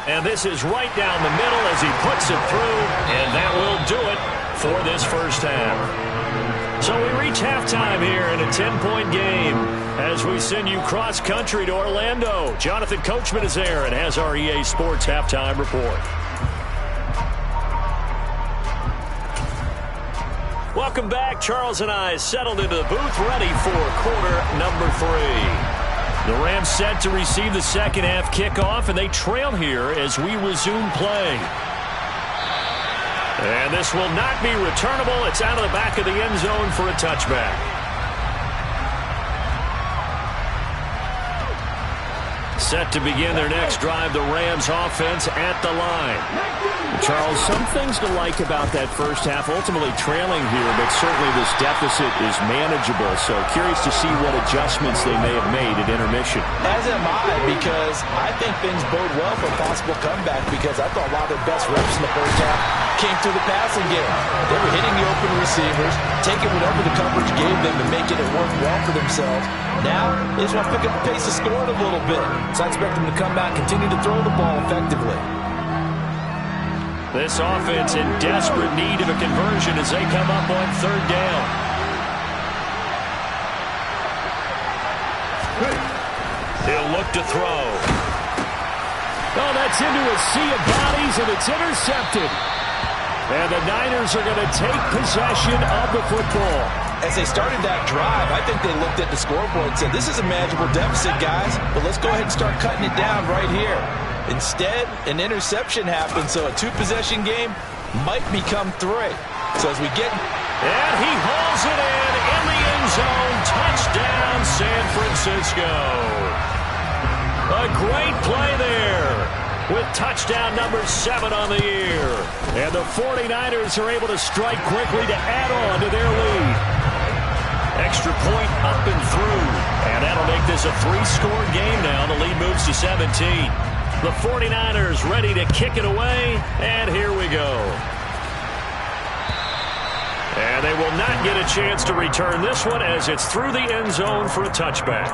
And this is right down the middle as he puts it through, and that will do it for this first half. So we reach halftime here in a 10-point game as we send you cross-country to Orlando. Jonathan Coachman is there and has our EA Sports halftime report. Welcome back. Charles and I settled into the booth ready for quarter number 3. The Rams set to receive the second half kickoff, and they trail here as we resume play. And this will not be returnable. It's out of the back of the end zone for a touchback. Set to begin their next drive, the Rams offense at the line. Charles, some things to like about that first half, ultimately trailing here, but certainly this deficit is manageable. So curious to see what adjustments they may have made at intermission. As am I, because I think things bode well for a possible comeback, because I thought a lot of their best reps in the first half came through the passing game. They were hitting the open receivers, taking whatever the coverage gave them and making it work well for themselves. Now, they just want to pick up the pace of scoring a little bit. So I expect them to come back and continue to throw the ball effectively. This offense in desperate need of a conversion as they come up on third down. He'll look to throw. Oh, that's into a sea of bodies, and it's intercepted. And the Niners are going to take possession of the football. As they started that drive, I think they looked at the scoreboard and said, this is a manageable deficit, guys, but let's go ahead and start cutting it down right here. Instead, an interception happened, so a two-possession game might become 3. So as we get... And he hauls it in the end zone. Touchdown, San Francisco. A great play there with touchdown number 7 on the year. And the 49ers are able to strike quickly to add on to their lead. Extra point up and through. And that'll make this a 3-score game now. The lead moves to 17. The 49ers ready to kick it away. And here we go. And they will not get a chance to return this one as it's through the end zone for a touchback.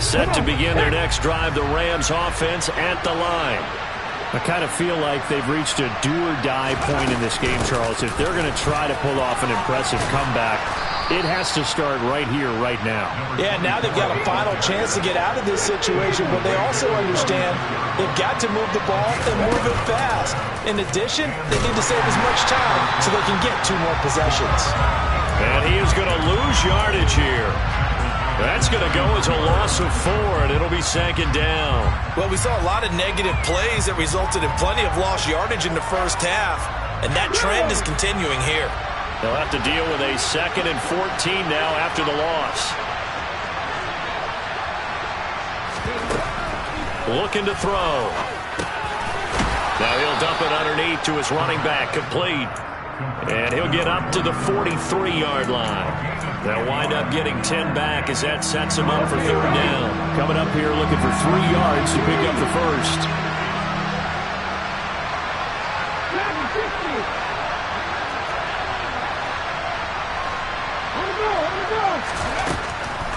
Set to begin their next drive, the Rams offense at the line. I kind of feel like they've reached a do-or-die point in this game, Charles. If they're going to try to pull off an impressive comeback, it has to start right here, right now. Yeah, now they've got a final chance to get out of this situation, but they also understand they've got to move the ball and move it fast. In addition, they need to save as much time so they can get 2 more possessions. And he is going to lose yardage here. That's going to go as a loss of 4, and it'll be 2nd down. Well, we saw a lot of negative plays that resulted in plenty of lost yardage in the first half, and that trend is continuing here. They'll have to deal with a 2nd and 14 now after the loss. Looking to throw. Now he'll dump it underneath to his running back, complete. And he'll get up to the 43-yard line. They'll wind up getting 10 back as that sets him up for 3rd down. Coming up here looking for 3 yards to pick up the first.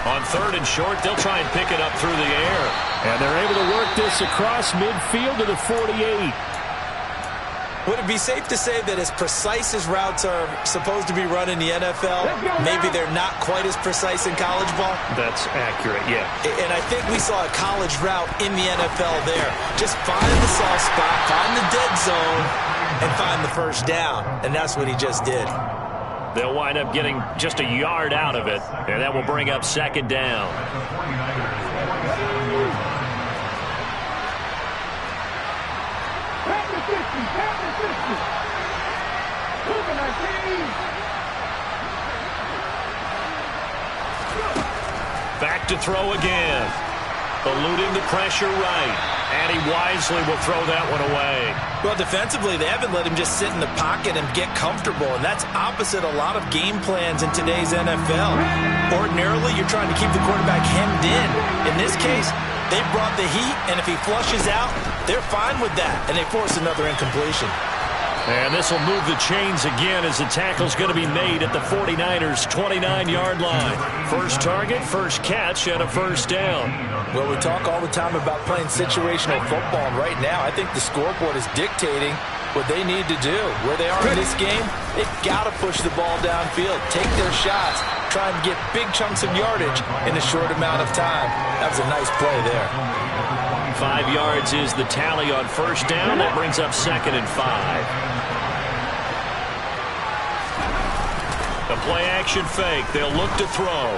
On 3rd and short, they'll try and pick it up through the air. And they're able to work this across midfield to the 48. Would it be safe to say that as precise as routes are supposed to be run in the NFL, maybe they're not quite as precise in college ball? That's accurate, yeah. And I think we saw a college route in the NFL there. Just find the soft spot, find the dead zone, and find the first down. And that's what he just did. They'll wind up getting just a yard out of it, and that will bring up 2nd down. Back to throw again. Eluding the pressure right. And he wisely will throw that one away. Well, defensively, they haven't let him just sit in the pocket and get comfortable, and that's opposite a lot of game plans in today's NFL. Ordinarily, you're trying to keep the quarterback hemmed in. In this case, they brought the heat, and if he flushes out, they're fine with that, and they force another incompletion. And this will move the chains again as the tackle's going to be made at the 49ers' 29-yard line. First target, first catch, and a first down. Well, we talk all the time about playing situational football, and right now I think the scoreboard is dictating what they need to do. Where they are in this game, they've got to push the ball downfield, take their shots, try and get big chunks of yardage in a short amount of time. That was a nice play there. 5 yards is the tally on first down. That brings up 2nd and 5. A play-action fake. They'll look to throw.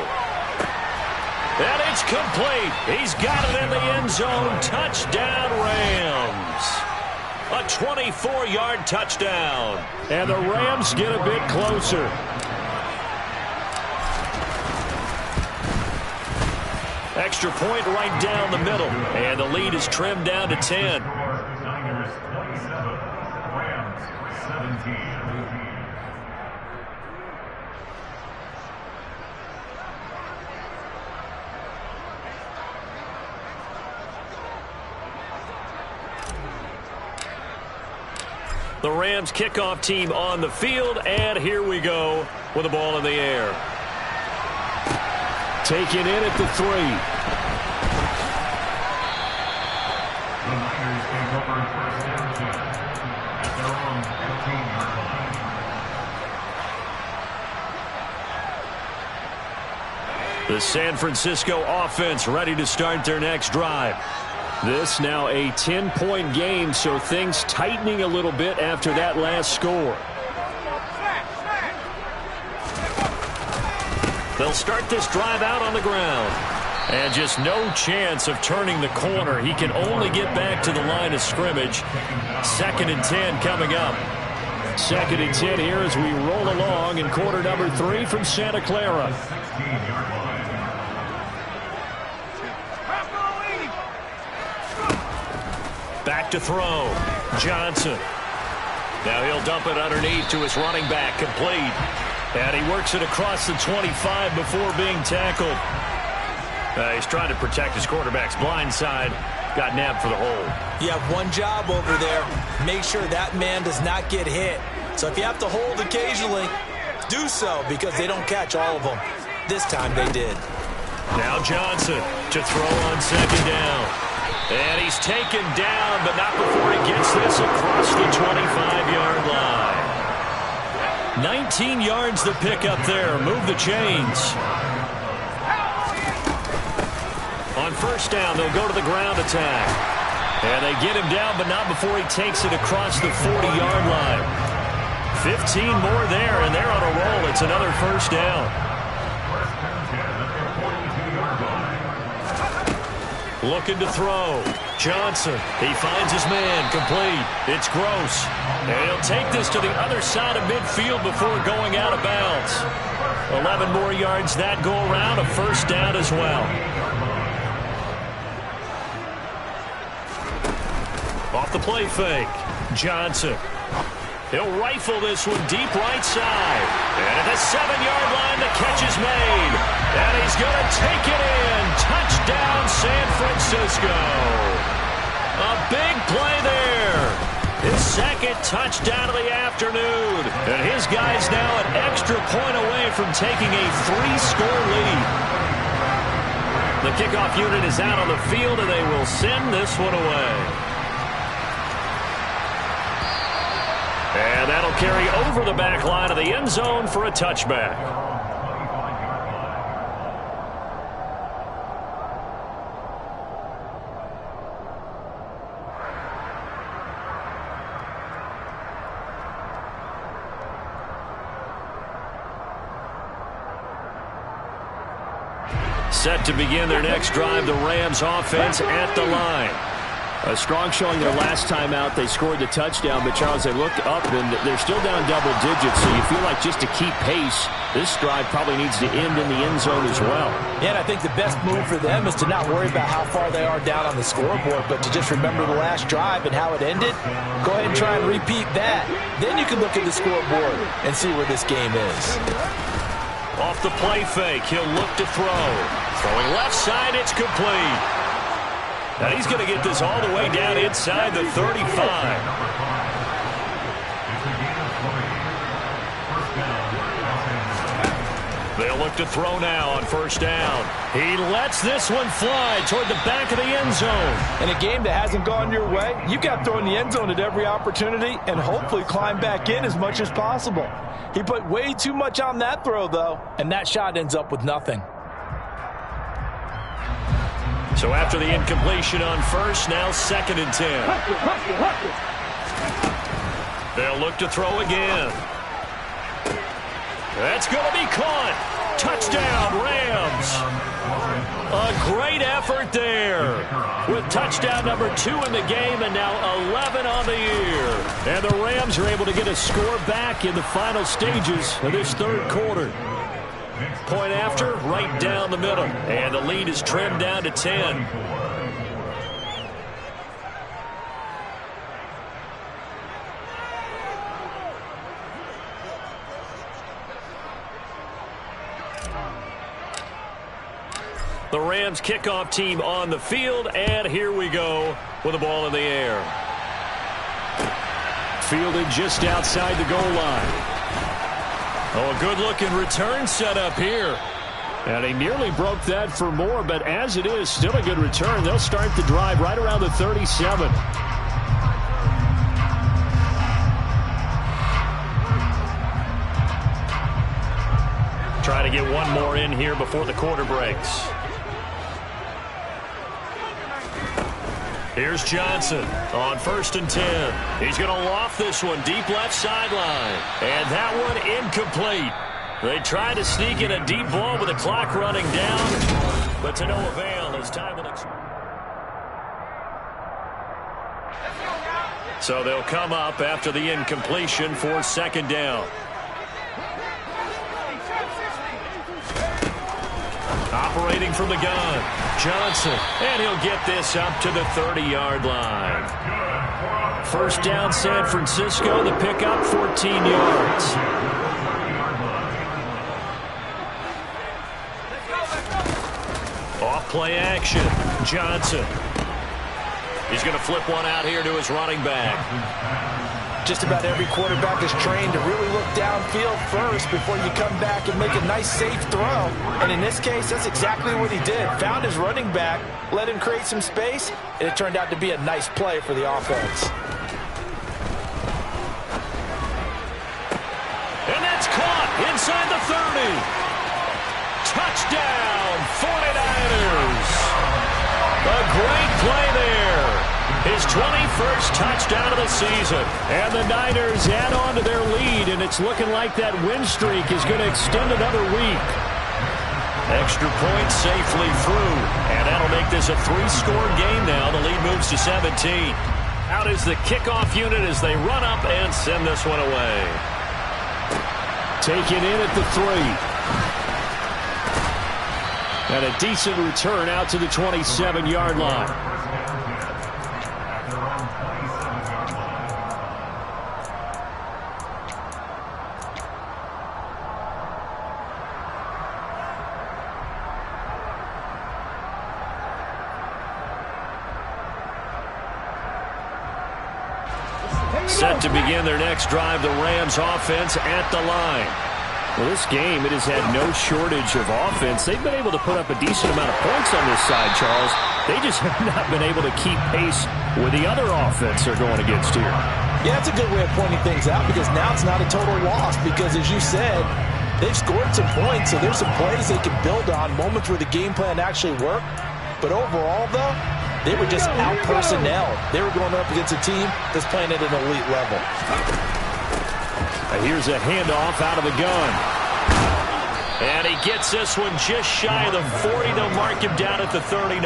And it's complete. He's got it in the end zone. Touchdown, Rams. A 24-yard touchdown. And the Rams get a bit closer. Extra point right down the middle. And the lead is trimmed down to 10. The Rams kickoff team on the field, and here we go with the ball in the air. Taken in at the 3. The San Francisco offense ready to start their next drive. This now a 10-point game, so things tightening a little bit after that last score. They'll start this drive out on the ground. And just no chance of turning the corner. He can only get back to the line of scrimmage. 2nd and 10 coming up. 2nd and 10 here as we roll along in quarter number 3 from Santa Clara. Back to throw. Johnson. Now he'll dump it underneath to his running back. Complete. And he works it across the 25 before being tackled. He's trying to protect his quarterback's blind side. Got nabbed for the hold. You have one job over there. Make sure that man does not get hit. So if you have to hold occasionally, do so because they don't catch all of them. This time they did. Now Johnson to throw on 2nd down. And he's taken down, but not before he gets this across the 25-yard line. 19 yards to pick up there. Move the chains. On 1st down, they'll go to the ground attack. And they get him down, but not before he takes it across the 40-yard line. 15 more there, and they're on a roll. It's another 1st down. Looking to throw. Johnson. He finds his man. Complete. It's Gross. And he'll take this to the other side of midfield before going out of bounds. 11 more yards that go around. A 1st down as well. Off the play fake. Johnson. He'll rifle this one deep right side. And at the 7-yard line, the catch is made. And he's going to take it in. Touchdown, San Francisco. A big play there. His 2nd touchdown of the afternoon. And his guy's now an extra point away from taking a 3-score lead. The kickoff unit is out on the field, and they will send this one away. And that'll carry over the back line of the end zone for a touchback. Set to begin their next drive, the Rams offense at the line. A strong showing their last time out. They scored the touchdown, but Charles, they looked up and they're still down double digits, so you feel like just to keep pace, this drive probably needs to end in the end zone as well. Yeah, and I think the best move for them is to not worry about how far they are down on the scoreboard, but to just remember the last drive and how it ended. Go ahead and try and repeat that. Then you can look at the scoreboard and see where this game is. Off the play fake, he'll look to throw. Throwing left side, it's complete. Now he's going to get this all the way down inside the 35. They'll look to throw now on 1st down. He lets this one fly toward the back of the end zone. In a game that hasn't gone your way, you've got to throw in the end zone at every opportunity and hopefully climb back in as much as possible. He put way too much on that throw, though, and that shot ends up with nothing. So after the incompletion on 1st, now 2nd and 10. They'll look to throw again. That's going to be caught. Touchdown, Rams. A great effort there with touchdown number 2 in the game and now 11 on the year. And the Rams are able to get a score back in the final stages of this 3rd quarter. Point after, right down the middle. And the lead is trimmed down to 10. The Rams kickoff team on the field, and here we go with the ball in the air. Fielded just outside the goal line. Oh, a good-looking return set up here. And he nearly broke that for more, but as it is, still a good return. They'll start the drive right around the 37. Try to get one more in here before the quarter breaks. Here's Johnson on 1st and 10. He's going to loft this one deep left sideline. And that one incomplete. They tried to sneak in a deep ball with the clock running down, but to no avail as time will expire. So they'll come up after the incompletion for second down. Operating from the gun, Johnson, and he'll get this up to the 30-yard line. First down, San Francisco. The pickup, 14 yards. Off play action, Johnson. He's going to flip one out here to his running back. Just about every quarterback is trained to really look downfield first before you come back and make a nice, safe throw. And in this case, that's exactly what he did. Found his running back, let him create some space, and it turned out to be a nice play for the offense. And that's caught inside the 30. Touchdown, 49ers. A great play there. His 21st touchdown of the season. And the Niners add on to their lead, and it's looking like that win streak is going to extend another week. Extra point safely through, and that'll make this a 3-score game now. The lead moves to 17. Out is the kickoff unit as they run up and send this one away. Taken in at the 3. And a decent return out to the 27-yard line. Set to begin their next drive, the Rams offense at the line. Well, this game, it has had no shortage of offense. They've been able to put up a decent amount of points on this side, Charles. They just have not been able to keep pace with the other offense they're going against here. Yeah, that's a good way of pointing things out because now it's not a total loss because, as you said, they've scored some points, so there's some plays they can build on, moments where the game plan actually worked. But overall, though, they were just out-personnel. They were going up against a team that's playing at an elite level. And here's a handoff out of the gun. And he gets this one just shy of the 40. They'll mark him down at the 39.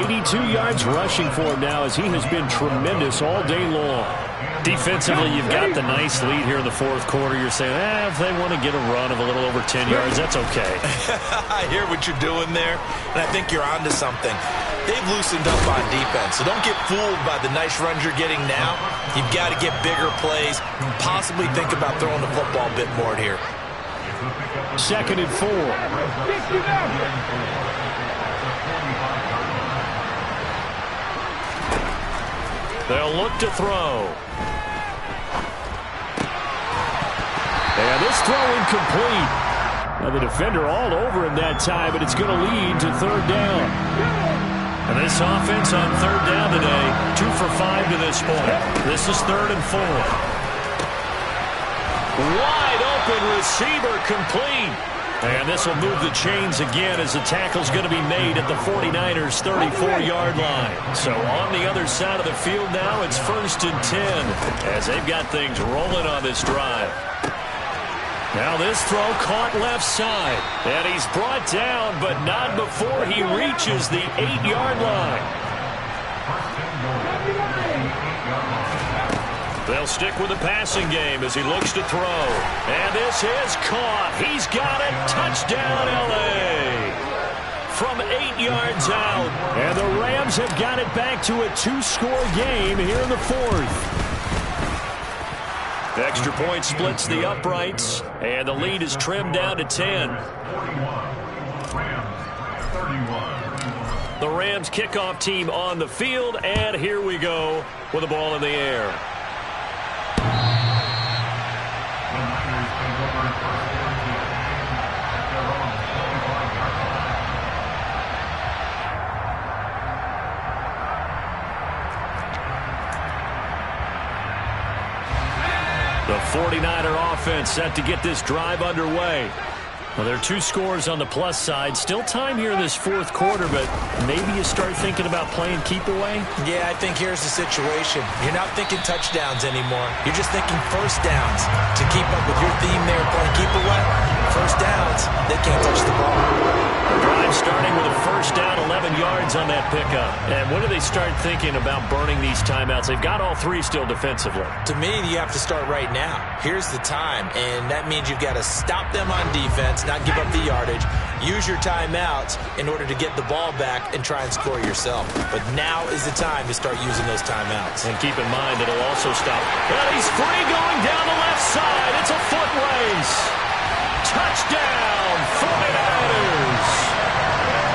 82 yards rushing for him now as he has been tremendous all day long. Defensively, you've got the nice lead here in the fourth quarter. You're saying, if they want to get a run of a little over 10 yards, that's okay. I hear what you're doing there, and I think you're onto something. They've loosened up on defense, so don't get fooled by the nice runs you're getting now. You've got to get bigger plays, possibly think about throwing the football a bit more here. 2nd and 4. They'll look to throw. And this throw incomplete. Now the defender all over him that time, but it's going to lead to 3rd down. And this offense on 3rd down today, 2 for 5 to this point. This is 3rd and 4. Wide open receiver complete. And this will move the chains again as the tackle's going to be made at the 49ers' 34-yard line. So on the other side of the field now, it's 1st and 10 as they've got things rolling on this drive. Now this throw caught left side. And he's brought down, but not before he reaches the 8-yard line. They'll stick with the passing game as he looks to throw. And this is caught. He's got it. Touchdown, L.A. From 8 yards out. And the Rams have got it back to a 2-score game here in the 4th. The extra point splits the uprights, and the lead is trimmed down to 10. The Rams kickoff team on the field, and here we go with the ball in the air. The 49er offense set to get this drive underway. Well, there are 2 scores on the plus side. Still time here in this fourth quarter, but maybe you start thinking about playing keep away? Yeah, I think here's the situation. You're not thinking touchdowns anymore. You're just thinking first downs. To keep up with your theme there, playing keep away, first downs, they can't touch the ball. The drive starting with a first down, 11 yards on that pickup. And when do they start thinking about burning these timeouts? They've got all 3 still defensively. To me, you have to start right now. Here's the time, and that means you've got to stop them on defense, not give up the yardage, use your timeouts in order to get the ball back and try and score yourself. But now is the time to start using those timeouts. And keep in mind, it'll also stop. And he's free going down the left side. It's a foot race. Touchdown, 49ers.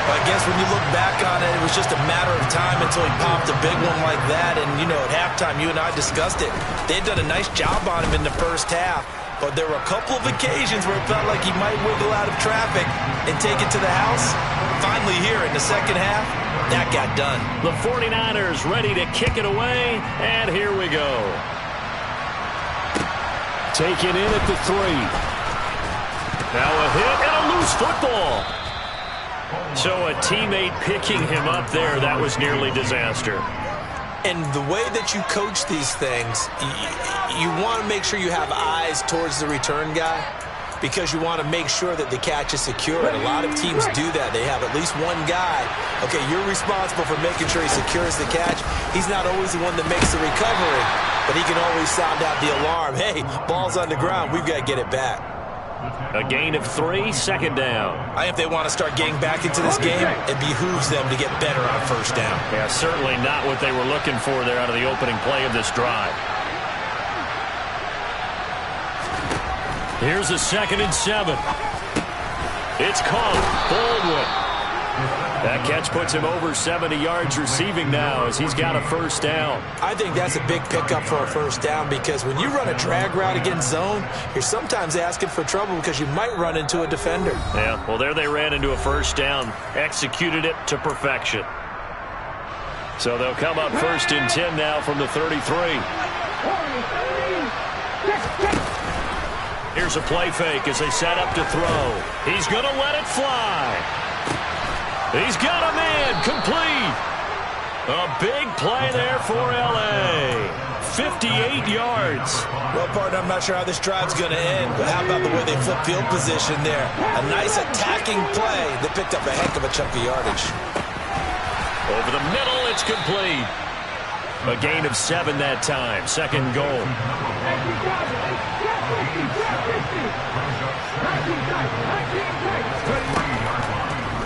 I guess when you look back on it, it was just a matter of time until he popped a big one like that. And, you know, at halftime, you and I discussed it. They had done a nice job on him in the first half. But there were a couple of occasions where it felt like he might wiggle out of traffic and take it to the house. Finally here in the second half, that got done. The 49ers ready to kick it away, and here we go. Taken in at the 3. Now a hit and a loose football. So a teammate picking him up there, that was nearly disaster. And the way that you coach these things, you want to make sure you have eyes towards the return guy because you want to make sure that the catch is secure. And a lot of teams do that. They have at least one guy. Okay, you're responsible for making sure he secures the catch. He's not always the one that makes the recovery, but he can always sound out the alarm. Hey, ball's on the ground. We've got to get it back. A gain of 3, second down. If they want to start getting back into this game, it behooves them to get better on first down. Yeah, certainly not what they were looking for there out of the opening play of this drive. Here's a 2nd and 7. It's caught. Baldwin. That catch puts him over 70 yards receiving now as he's got a first down. I think that's a big pickup for a first down because when you run a drag route against zone, you're sometimes asking for trouble because you might run into a defender. Yeah, well, there they ran into a first down, executed it to perfection. So they'll come up 1st and 10 now from the 33. Here's a play fake as they set up to throw. He's going to let it fly. He's got a man complete. A big play there for L.A. 58 yards. Well, partner, I'm not sure how this drive's going to end, but how about the way they flip field position there? A nice attacking play that picked up a heck of a chunk of yardage. Over the middle, it's complete. A gain of 7 that time. 2nd goal.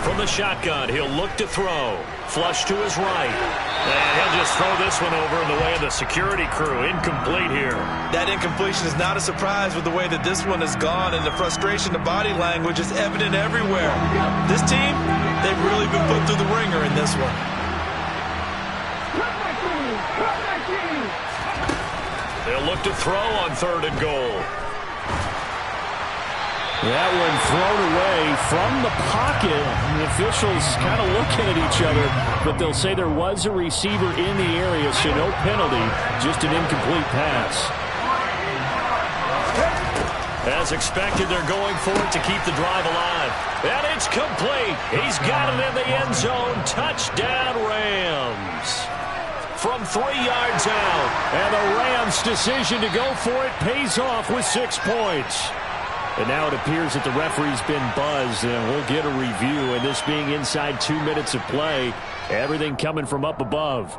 From the shotgun, he'll look to throw. Flush to his right. And he'll just throw this one over in the way of the security crew. Incomplete here. That incompletion is not a surprise with the way that this one has gone, and the frustration, the body language is evident everywhere. This team, they've really been put through the ringer in this one. They'll look to throw on 3rd and goal. That one thrown away from the pocket. The officials kind of looking at each other, but they'll say there was a receiver in the area, so no penalty, just an incomplete pass. As expected, they're going for it to keep the drive alive. And it's complete. He's got it in the end zone. Touchdown, Rams. From 3 yards out. And the Rams' decision to go for it pays off with 6 points. And now it appears that the referee's been buzzed, and we'll get a review. And this being inside 2 minutes of play, everything coming from up above.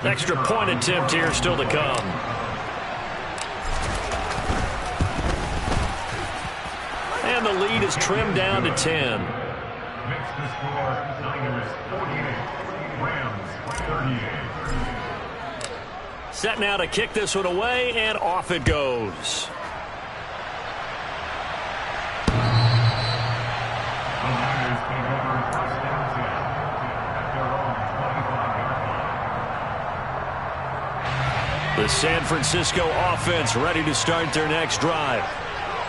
Extra point attempt here still to come. And the lead is trimmed down to 10. Makes the score Niners 48, Rams 38. Set now to kick this one away, and off it goes. The Niners take over first down 10 at their own 25. The San Francisco offense ready to start their next drive.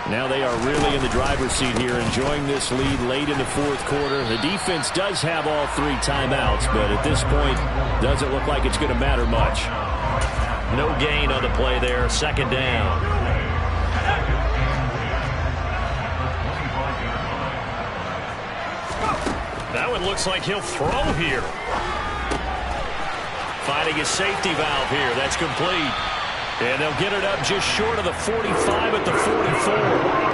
Now they are really in the driver's seat here, enjoying this lead late in the fourth quarter. The defense does have all 3 timeouts, but at this point, doesn't look like it's going to matter much. No gain on the play there. Second down. That one looks like he'll throw here. Finding his safety valve here. That's complete. And they'll get it up just short of the 45 at the 44.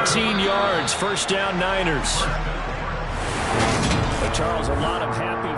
18 yards. First down, Niners. But Charles, a lot of happy